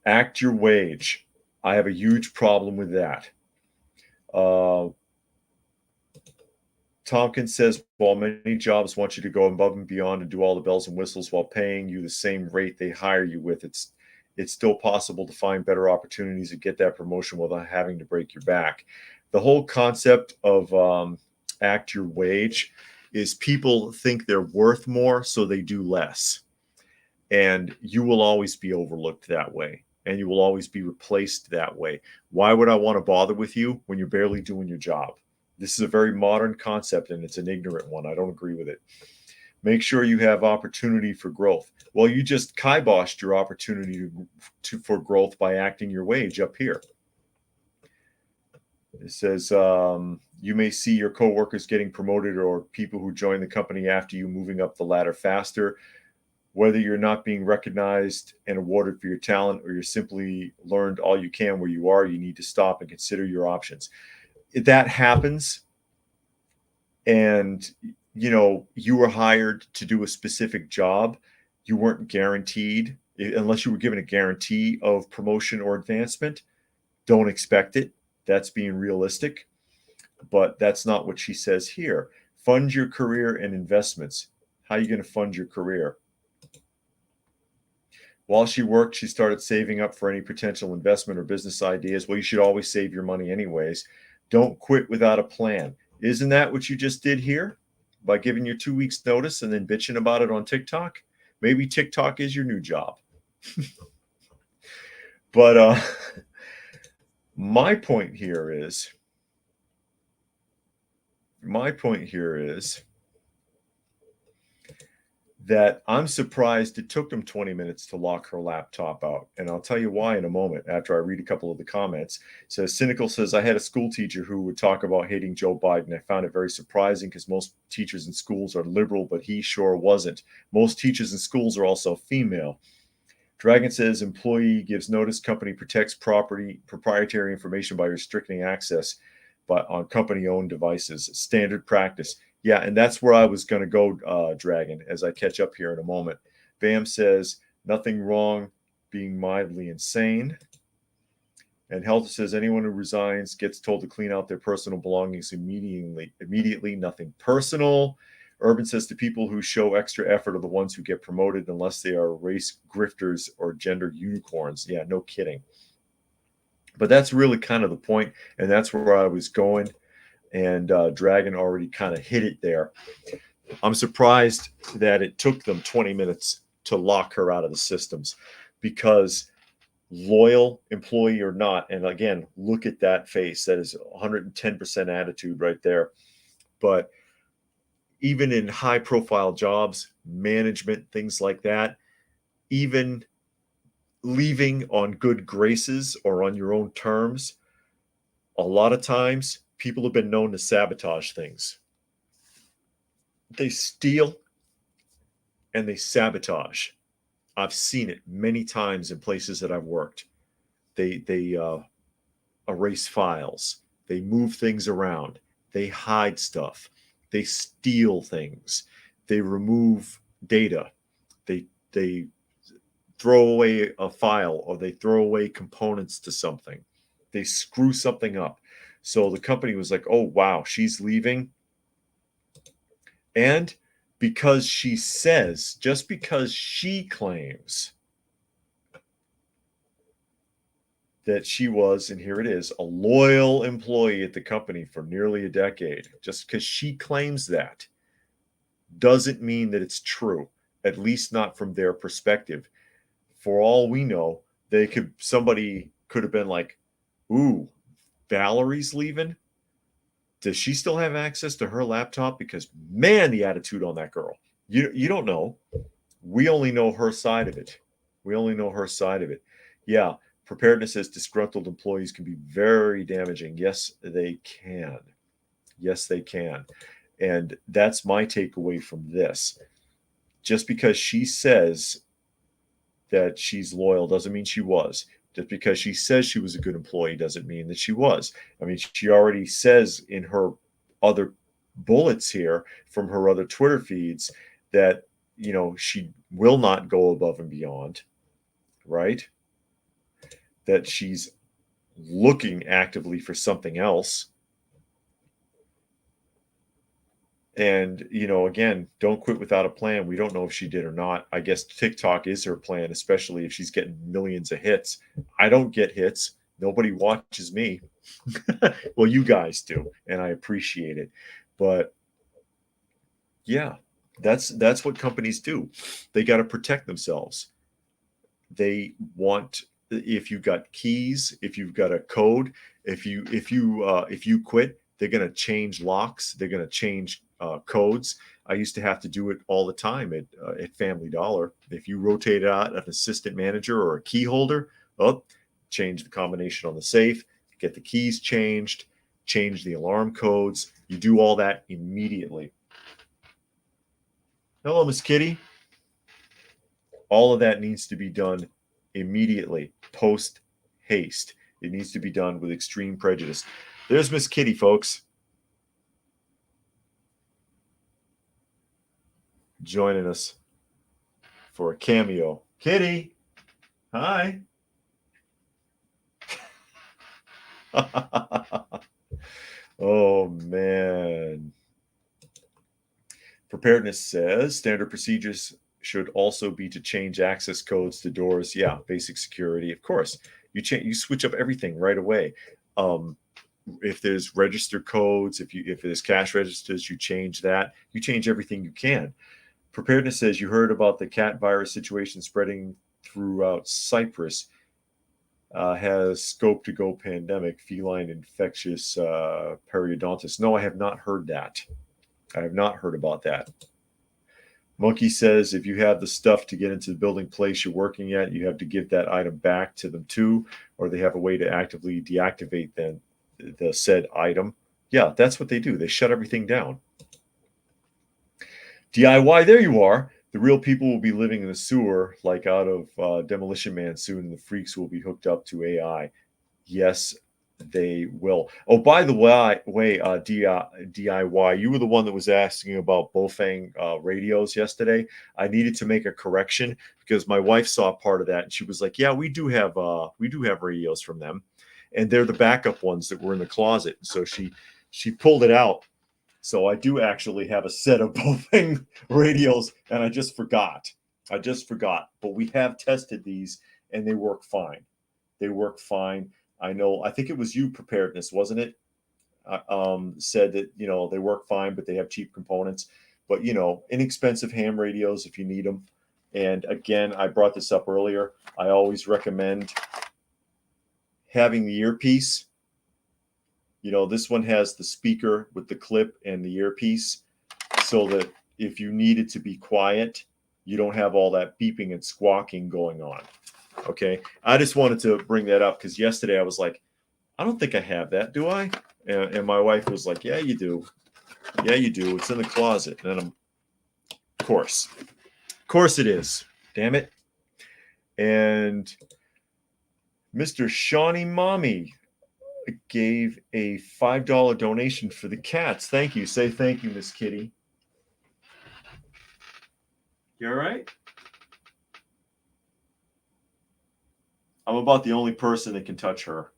Act your wage. I have a huge problem with that. Tompkins says, while many jobs want you to go above and beyond and do all the bells and whistles while paying you the same rate they hire you with, it's still possible to find better opportunities and get that promotion without having to break your back. The whole concept of act your wage is people think they're worth more, so they do less. And you will always be overlooked that way. And you will always be replaced that way. Why would I want to bother with you when you're barely doing your job? This is a very modern concept, and it's an ignorant one. I don't agree with it. Make sure you have opportunity for growth. Well, you just kiboshed your opportunity for growth by acting your wage up here. It says, you may see your coworkers getting promoted or people who join the company after you moving up the ladder faster. Whether you're not being recognized and awarded for your talent, or you're simply learned all you can where you are, you need to stop and consider your options. If that happens, and you were hired to do a specific job, you weren't guaranteed, unless you were given a guarantee of promotion or advancement. Don't expect it. That's being realistic. But that's not what she says here. Fund your career and investments. How are you going to fund your career? While she worked, she started saving up for any potential investment or business ideas. Well, you should always save your money anyways. Don't quit without a plan. Isn't that what you just did here? By giving your 2 weeks notice and then bitching about it on TikTok? Maybe TikTok is your new job. But my point here is that I'm surprised it took them 20 minutes to lock her laptop out. And I'll tell you why in a moment after I read a couple of the comments. So Cynical says, I had a school teacher who would talk about hating Joe Biden. I found it very surprising because most teachers in schools are liberal, but he sure wasn't. Most teachers in schools are also female. Dragon says, employee gives notice, company protects proprietary information by restricting access on company-owned devices. Standard practice. Yeah, and that's where I was going to go, Dragon, as I catch up here in a moment. Bam says, nothing wrong being mildly insane. And Health says, anyone who resigns gets told to clean out their personal belongings immediately, nothing personal. Urban says, the people who show extra effort are the ones who get promoted unless they are race grifters or gender unicorns. Yeah, no kidding. But that's really kind of the point, and that's where I was going. And Dragon already kind of hit it there. I'm surprised that it took them 20 minutes to lock her out of the systems, because loyal employee or not, and again, look at that face. That is 110% attitude right there. But even in high profile jobs, management, things like that, even leaving on good graces or on your own terms, a lot of times people have been known to sabotage things. They steal and they sabotage. I've seen it many times in places that I've worked. They erase files. They move things around. They hide stuff. They steal things. They remove data. They throw away a file, or they throw away components to something. They screw something up. So the company was like, oh, wow, she's leaving. And because she says, just because she claims that she was, and here it is, a loyal employee at the company for nearly a decade, just because she claims that doesn't mean that it's true, at least not from their perspective. For all we know, somebody could have been like, ooh, Valerie's leaving. Does she still have access to her laptop? Because man, the attitude on that girl. You don't know. We only know her side of it. Yeah, preparedness as disgruntled employees can be very damaging. Yes, they can. And that's my takeaway from this. Just because she says that she's loyal doesn't mean she was. Just because she says she was a good employee doesn't mean that she was. I mean, she already says in her other bullets here from her other Twitter feeds that, she will not go above and beyond, right? That she's looking actively for something else. And, again, don't quit without a plan. We don't know if she did or not. I guess TikTok is her plan, especially if she's getting millions of hits. I don't get hits. Nobody watches me. Well, you guys do, and I appreciate it. But yeah, that's what companies do. They got to protect themselves. They want, if you've got keys, if you've got a code, if you quit, they're going to change locks. They're going to change codes. I used to have to do it all the time at Family Dollar. If you rotate out an assistant manager or a key holder, change the combination on the safe, get the keys changed, change the alarm codes. You do all that immediately. Hello, Miss Kitty. All of that needs to be done immediately, post haste. It needs to be done with extreme prejudice. There's Miss Kitty, folks, joining us for a cameo. Kitty, hi. Oh, man. Preparedness says standard procedures should also be to change access codes to doors. Yeah, basic security, of course. You switch up everything right away. If there's register codes, if there's cash registers, you change that. You change everything you can. Preparedness says you heard about the cat virus situation spreading throughout Cyprus. Has scope to go pandemic, feline infectious periodontitis. No, I have not heard that. I have not heard about that. Monkey says if you have the stuff to get into the building place you're working at, you have to give that item back to them too, or they have a way to actively deactivate the said item. Yeah, that's what they do. They shut everything down. DIY, there you are. The real people will be living in the sewer, like out of Demolition Man soon, and the freaks will be hooked up to AI. Yes, they will. Oh, by the way, DIY, you were the one that was asking about Bofang radios yesterday. I needed to make a correction because my wife saw part of that, and she was like, "Yeah, we do have radios from them, and they're the backup ones that were in the closet." So she pulled it out. So I do actually have a set of Bofang radios, and I just forgot. But we have tested these, and they work fine. They work fine. I know. I think it was you, Preparedness, wasn't it? Said that they work fine, but they have cheap components. But inexpensive ham radios if you need them. And again, I brought this up earlier. I always recommend having the earpiece. This one has the speaker with the clip and the earpiece, so that if you need it to be quiet, you don't have all that beeping and squawking going on. Okay, I just wanted to bring that up because yesterday I was like, I don't think I have that, do I? And my wife was like, yeah, you do. Yeah, you do. It's in the closet. And I'm, of course it is. Damn it. And Mr. Shawnee Mommy gave a $5 donation for the cats. Thank you. Say thank you, Miss Kitty. You all right? I'm about the only person that can touch her.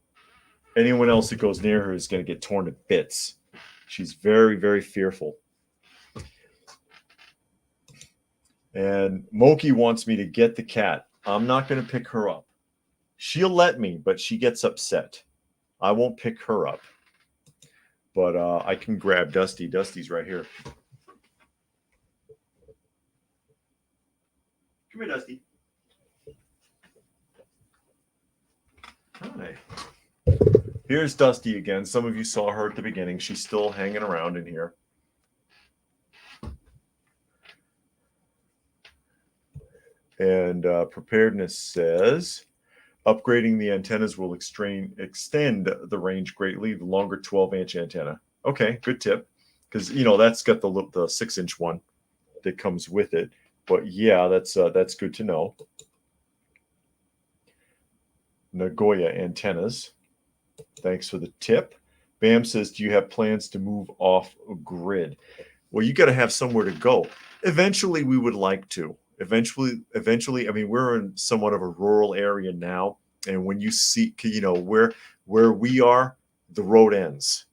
Anyone else that goes near her is going to get torn to bits. She's very, very fearful. And Moki wants me to get the cat. I'm not going to pick her up. She'll let me, but she gets upset. I won't pick her up. But I can grab Dusty. Dusty's right here. Come here, Dusty. Hi. Here's Dusty again. Some of you saw her at the beginning. She's still hanging around in here. And Preparedness says, upgrading the antennas will extend the range greatly. The longer 12-inch antenna. Okay, good tip. Because, that's got the 6-inch one that comes with it. But yeah, that's good to know. Nagoya antennas. Thanks for the tip. Bam says, do you have plans to move off grid? Well, you got to have somewhere to go. Eventually, we would like to. Eventually, I mean, we're in somewhat of a rural area now. And when you see, where we are, the road ends.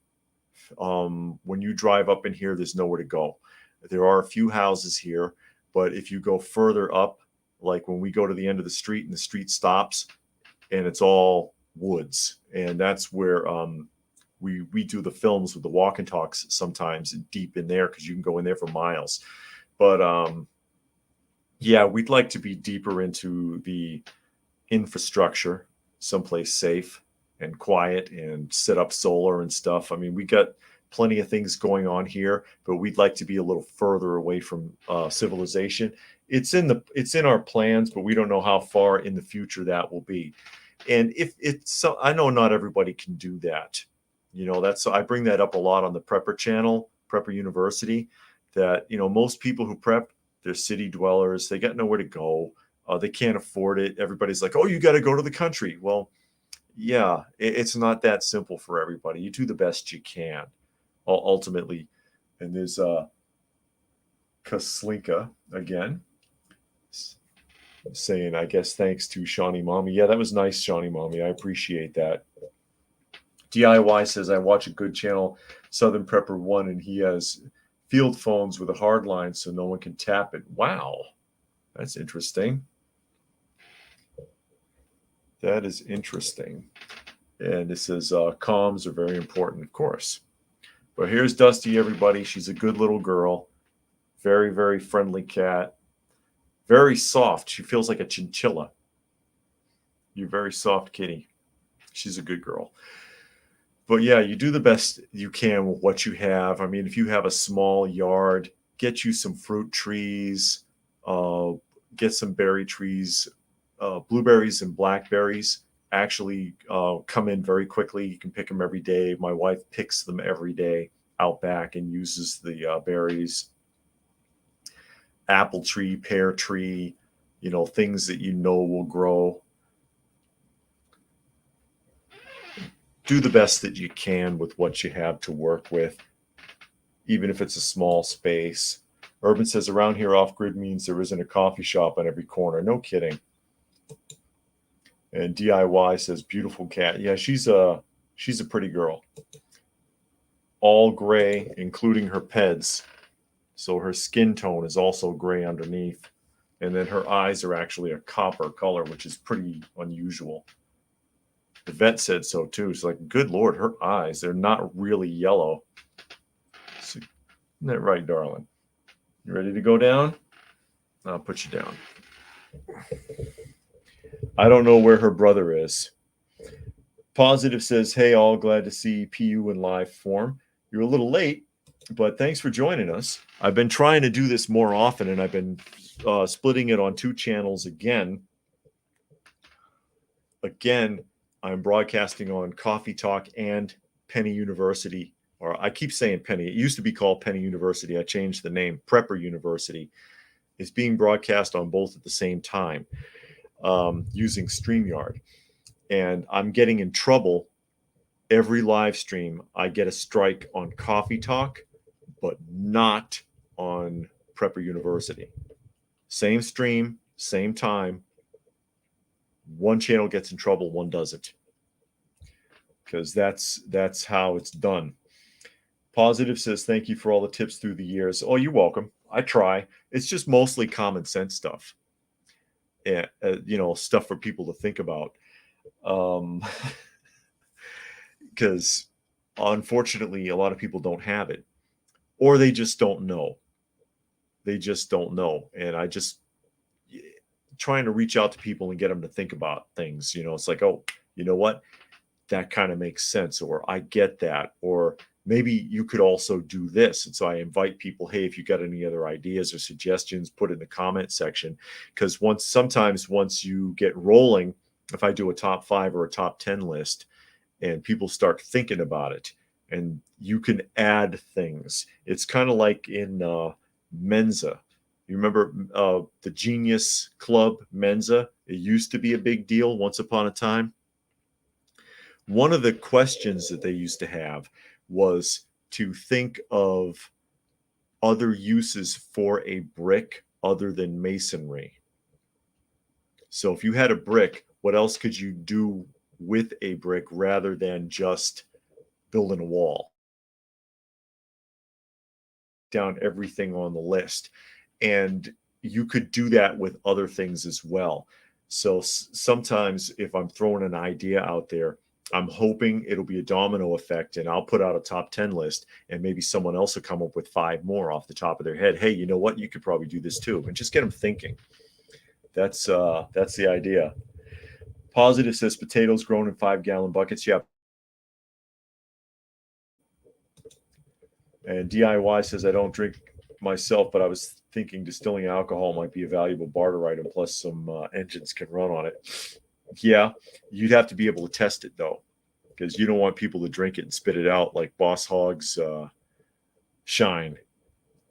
When you drive up in here, there's nowhere to go. There are a few houses here, but if you go further up, like when we go to the end of the street and the street stops, and it's all woods, and that's where we do the films with the walk and talks sometimes deep in there because you can go in there for miles. But yeah, we'd like to be deeper into the infrastructure, someplace safe and quiet, and set up solar and stuff. I mean, we got plenty of things going on here, but we'd like to be a little further away from civilization. It's in our plans, but we don't know how far in the future that will be. And if it's so, I know not everybody can do that. I bring that up a lot on the Prepper channel, Prepper University, that most people who prep, they're city dwellers, they got nowhere to go. They can't afford it. Everybody's like, oh, you got to go to the country. Well, yeah, it's not that simple for everybody. You do the best you can, ultimately. And there's Kaslinka again saying, I guess, thanks to Shawnee Mommy. Yeah, that was nice, Shawnee Mommy. I appreciate that. DIY says, I watch a good channel, Southern Prepper 1, and he has field phones with a hard line so no one can tap it. Wow, that's interesting. That is interesting. And it says, comms are very important, of course. But here's Dusty, everybody. She's a good little girl. Very, very friendly cat. Very soft. She feels like a chinchilla. You're very soft kitty. She's a good girl. But yeah, you do the best you can with what you have. I mean, if you have a small yard, get you some fruit trees, get some berry trees. Blueberries and blackberries actually come in very quickly. You can pick them every day. My wife picks them every day out back and uses the berries. Apple tree, pear tree, things that will grow. Do the best that you can with what you have to work with, even if it's a small space. Urban says, around here, off-grid means there isn't a coffee shop on every corner. No kidding. And DIY says, beautiful cat. Yeah, she's a pretty girl. All gray, including her peds. So her skin tone is also gray underneath. And then her eyes are actually a copper color, which is pretty unusual. The vet said so too. It's like, good Lord, her eyes, they're not really yellow. So, isn't that right, darling? You ready to go down? I'll put you down. I don't know where her brother is. Positive says, hey, all, glad to see PU in live form. You're a little late, but thanks for joining us. I've been trying to do this more often, and I've been splitting it on 2 channels again. Again, I'm broadcasting on Coffee Talk and Penny University, or I keep saying Penny. It used to be called Penny University. I changed the name. Prepper University. It's being broadcast on both at the same time using StreamYard. And I'm getting in trouble every live stream. I get a strike on Coffee Talk, but not on Prepper University. Same stream, same time. One channel gets in trouble, one doesn't. Because that's how it's done. Positive says, thank you for all the tips through the years. Oh, you're welcome. I try. It's just mostly common sense stuff. And, stuff for people to think about. Because unfortunately, a lot of people don't have it. Or they just don't know. They just don't know. And I just trying to reach out to people and get them to think about things. It's like, oh, you know what? That kind of makes sense. Or I get that. Or maybe you could also do this. And so I invite people, hey, if you got any other ideas or suggestions, put in the comment section. Because sometimes once you get rolling, if I do a top 5 or a top 10 list and people start thinking about it, and you can add things. It's kind of like in Mensa. You remember the Genius Club Mensa? It used to be a big deal once upon a time. One of the questions that they used to have was to think of other uses for a brick other than masonry. So if you had a brick, what else could you do with a brick rather than just building a wall? Down everything on the list. And you could do that with other things as well. So sometimes if I'm throwing an idea out there, I'm hoping it'll be a domino effect, and I'll put out a top 10 list, and maybe someone else will come up with 5 more off the top of their head. Hey, you know what? You could probably do this too, and just get them thinking. That's the idea. Positive says potatoes grown in 5-gallon buckets. Yeah. And DIY says, I don't drink myself, but I was thinking distilling alcohol might be a valuable barter item, plus some engines can run on it. Yeah, you'd have to be able to test it, though, because you don't want people to drink it and spit it out like Boss Hogg's Shine.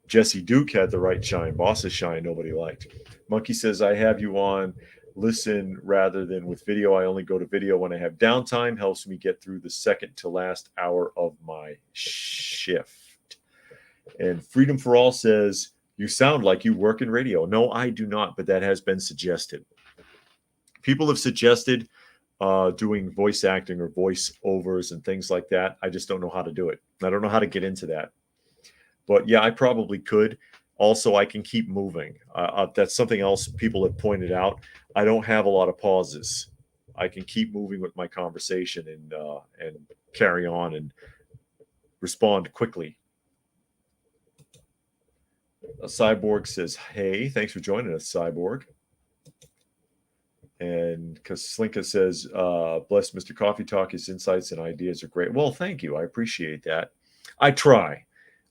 Jesse Duke had the right shine. Boss's shine nobody liked. Monkey says, I have you on listen rather than with video. I only go to video when I have downtime. Helps me get through the second to last hour of my shift. And Freedom for All says, you sound like you work in radio. No, I do not, but that has been suggested. People have suggested doing voice acting or voice overs and things like that. I just don't know how to do it. I don't know how to get into that. But yeah, I probably could. Also, I can keep moving. That's something else people have pointed out. I don't have a lot of pauses. I can keep moving with my conversation and carry on and respond quickly. A Cyborg says, hey, thanks for joining us, Cyborg. And Slinka says, bless Mr. Coffee Talk. His insights and ideas are great. Well, thank you. I appreciate that. I try.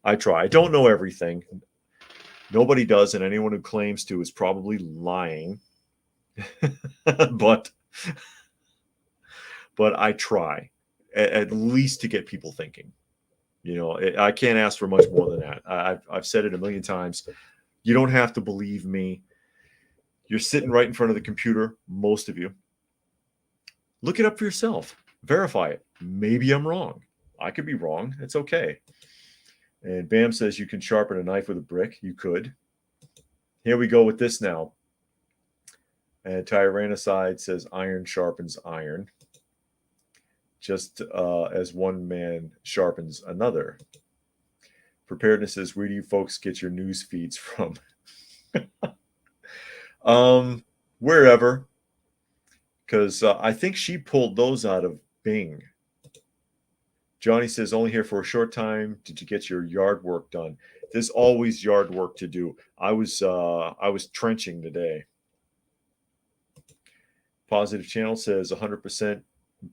I don't know everything. Nobody does, and anyone who claims to is probably lying. but I try at least to get people thinking. You know, I can't ask for much more than that. I've said it a million times. You don't have to believe me. You're sitting right in front of the computer, most of you. Look it up for yourself. Verify it. Maybe I'm wrong. I could be wrong. It's okay. And Bam says you can sharpen a knife with a brick. You could. Here we go with this now. And Tyrannicide says iron sharpens iron. Just as one man sharpens another. Preparedness says, where do you folks get your news feeds from? Wherever. Because I think she pulled those out of Bing. Johnny says, only here for a short time. Did you get your yard work done? There's always yard work to do. I was trenching today. Positive Channel says 100%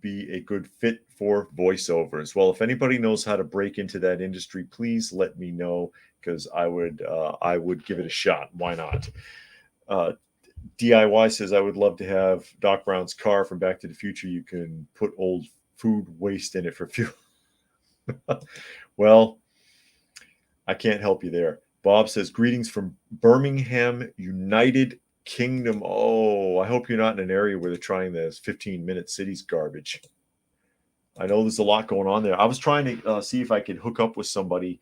be a good fit for voiceovers. Well, if anybody knows how to break into that industry, please let me know, because I would give it a shot. Why not? DIY says, I would love to have Doc Brown's car from Back to the Future. You can put old food waste in it for fuel. Well, I can't help you there. Bob says, greetings from Birmingham, United Kingdom. Oh, I hope you're not in an area where they're trying this 15-minute cities garbage. I know there's a lot going on there. I was trying to see if I could hook up with somebody.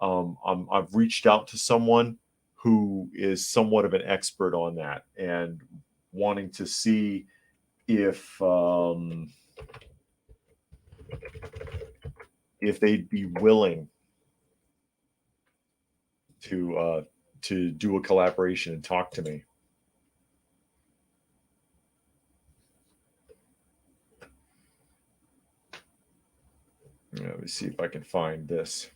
I've reached out to someone who is somewhat of an expert on that and wanting to see if they'd be willing to do a collaboration and talk to me. Let me see if I can find this.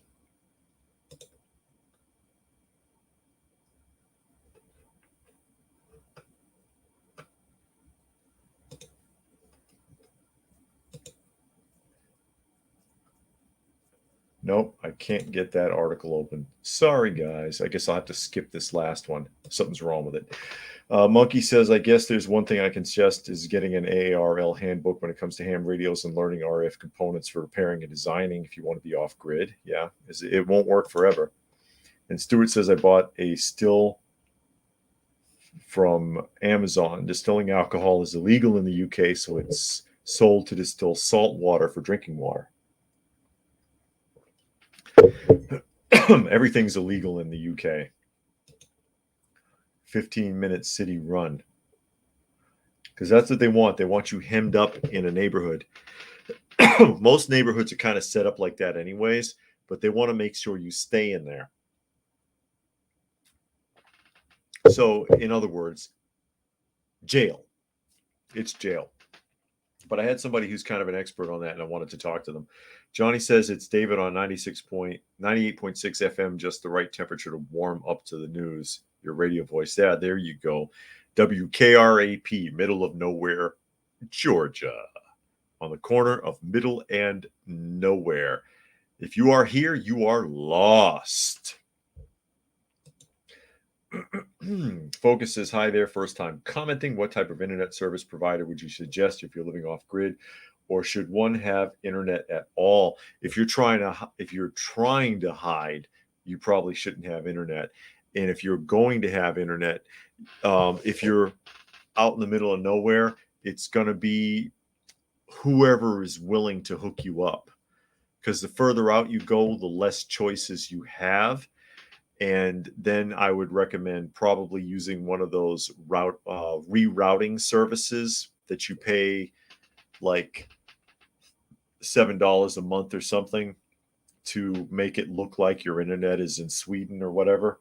Nope, I can't get that article open. Sorry, guys. I guess I'll have to skip this last one. Something's wrong with it. Monkey says, I guess there's one thing I can suggest is getting an AARL handbook when it comes to ham radios and learning RF components for repairing and designing if you want to be off grid. Yeah, it won't work forever. And Stuart says, I bought a still from Amazon. Distilling alcohol is illegal in the UK, so it's sold to distill salt water for drinking water. Everything's illegal in the UK. 15-minute city run. Because that's what they want. They want you hemmed up in a neighborhood. Most neighborhoods are kind of set up like that anyways, but they want to make sure you stay in there. So, in other words, jail. It's jail. But I had somebody who's kind of an expert on that, and I wanted to talk to them. Johnny says it's David on 98.6 FM, just the right temperature to warm up to the news. Your radio voice. Yeah, there you go. WKRAP, middle of nowhere, Georgia, on the corner of middle and nowhere. If you are here, you are lost. Focus says, hi there, first time commenting. What type of internet service provider would you suggest if you're living off grid, or should one have internet at all? If you're trying to hide, you probably shouldn't have internet. And if you're going to have internet, if you're out in the middle of nowhere, it's going to be whoever is willing to hook you up. Because the further out you go, the less choices you have. And then I would recommend probably using one of those rerouting services that you pay like $7 a month or something to make it look like your internet is in Sweden or whatever.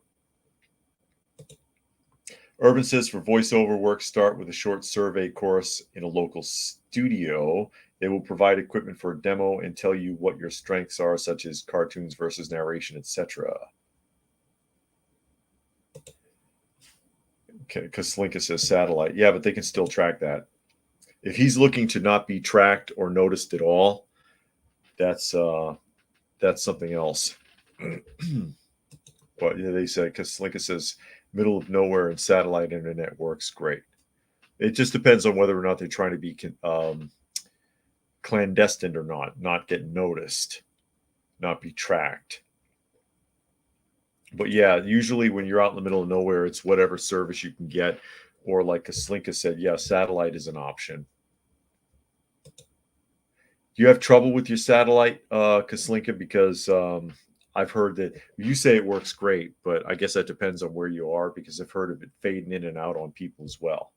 Urban says for voiceover work, start with a short survey course in a local studio. They will provide equipment for a demo and tell you what your strengths are, such as cartoons versus narration, etc. Okay, because Slinka says satellite. Yeah, but they can still track that. If he's looking to not be tracked or noticed at all, that's something else. But yeah, they said, because Slinka says middle of nowhere and satellite internet works great. It just depends on whether or not they're trying to be clandestine or not get noticed, not be tracked. But yeah, usually when you're out in the middle of nowhere, it's whatever service you can get. Or like Slinka said, yeah, satellite is an option. Do you have trouble with your satellite, Kaslinka? Because I've heard that you say it works great, but I guess that depends on where you are, because I've heard of it fading in and out on people as well.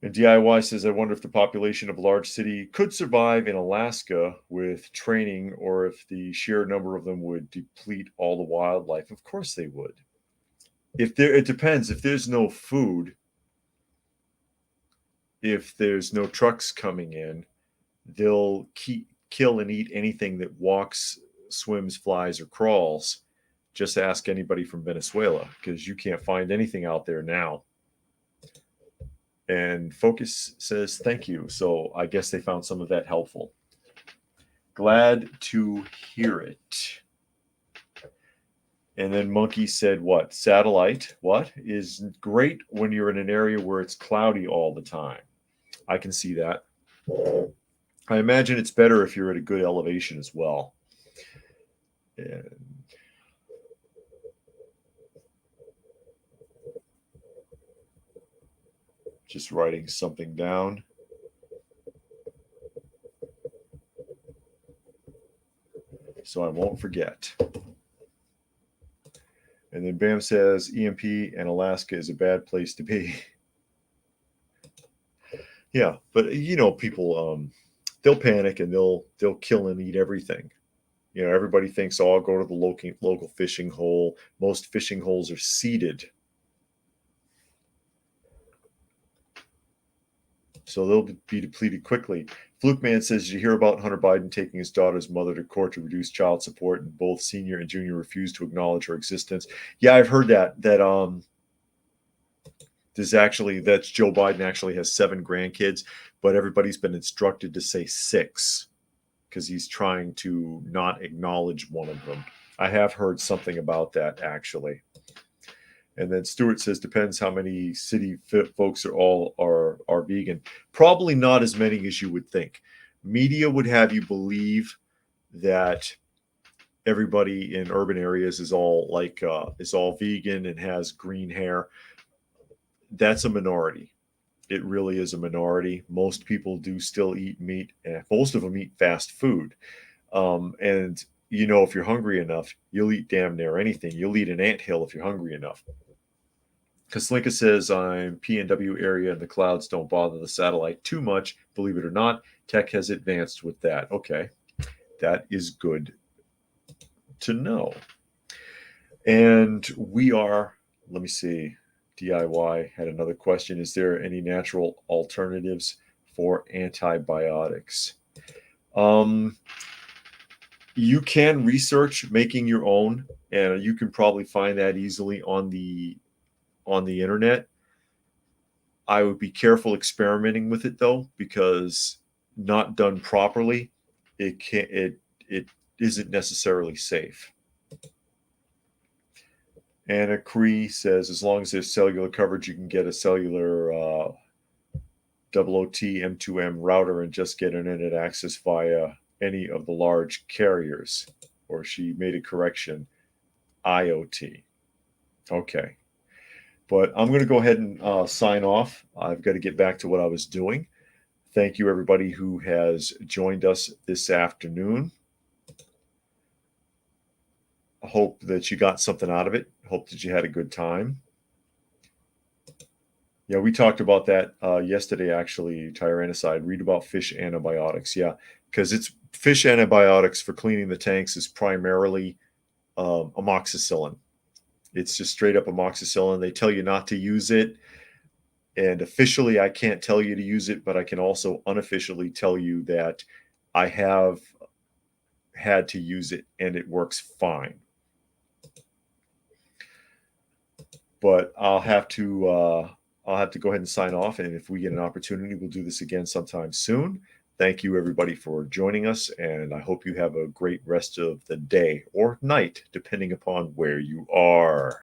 And DIY says, I wonder if the population of a large city could survive in Alaska with training, or if the sheer number of them would deplete all the wildlife. Of course they would. It depends. If there's no food, if there's no trucks coming in, they'll kill and eat anything that walks, swims, flies, or crawls. Just ask anybody from Venezuela, because you can't find anything out there now. And Focus says, thank you. So I guess they found some of that helpful. Glad to hear it. And then Monkey said, what? Satellite, what? Is great when you're in an area where it's cloudy all the time. I can see that. I imagine it's better if you're at a good elevation as well. And just writing something down. So I won't forget. And then Bam says, EMP and Alaska is a bad place to be. Yeah, but people, they'll panic and they'll kill and eat everything. Everybody thinks, oh, I'll go to the local fishing hole. Most fishing holes are seeded. So they'll be depleted quickly. Fluke Man says, did you hear about Hunter Biden taking his daughter's mother to court to reduce child support, and both senior and junior refused to acknowledge her existence? Yeah, I've heard that that's Joe Biden actually has 7 grandkids, but everybody's been instructed to say 6 because he's trying to not acknowledge one of them. I have heard something about that, actually. And then Stuart says, depends how many city folks are vegan. Probably not as many as you would think. Media would have you believe that everybody in urban areas is all vegan and has green hair. That's a minority. It really is a minority. Most people do still eat meat, and most of them eat fast food. And if you're hungry enough, you'll eat damn near anything. You'll eat an anthill if you're hungry enough. Kaslinka says, I'm PNW area and the clouds don't bother the satellite too much. Believe it or not, tech has advanced with that. Okay, that is good to know. And let me see, DIY had another question. Is there any natural alternatives for antibiotics? You can research making your own, and you can probably find that easily on the internet. I would be careful experimenting with it though, because not done properly, it isn't necessarily safe. Anna Cree says, as long as there's cellular coverage, you can get a cellular OOT M2M router and just get internet access via any of the large carriers, or she made a correction, IoT. Okay. But I'm going to go ahead and sign off. I've got to get back to what I was doing. Thank you, everybody who has joined us this afternoon. I hope that you got something out of it. Hope that you had a good time. Yeah, we talked about that yesterday, actually, Tyrannicide. Read about fish antibiotics. Yeah, because it's fish antibiotics for cleaning the tanks is primarily amoxicillin. It's just straight up amoxicillin. They tell you not to use it. And officially, I can't tell you to use it, but I can also unofficially tell you that I have had to use it and it works fine. But I'll have to go ahead and sign off. And if we get an opportunity, we'll do this again sometime soon. Thank you, everybody, for joining us. And I hope you have a great rest of the day or night, depending upon where you are.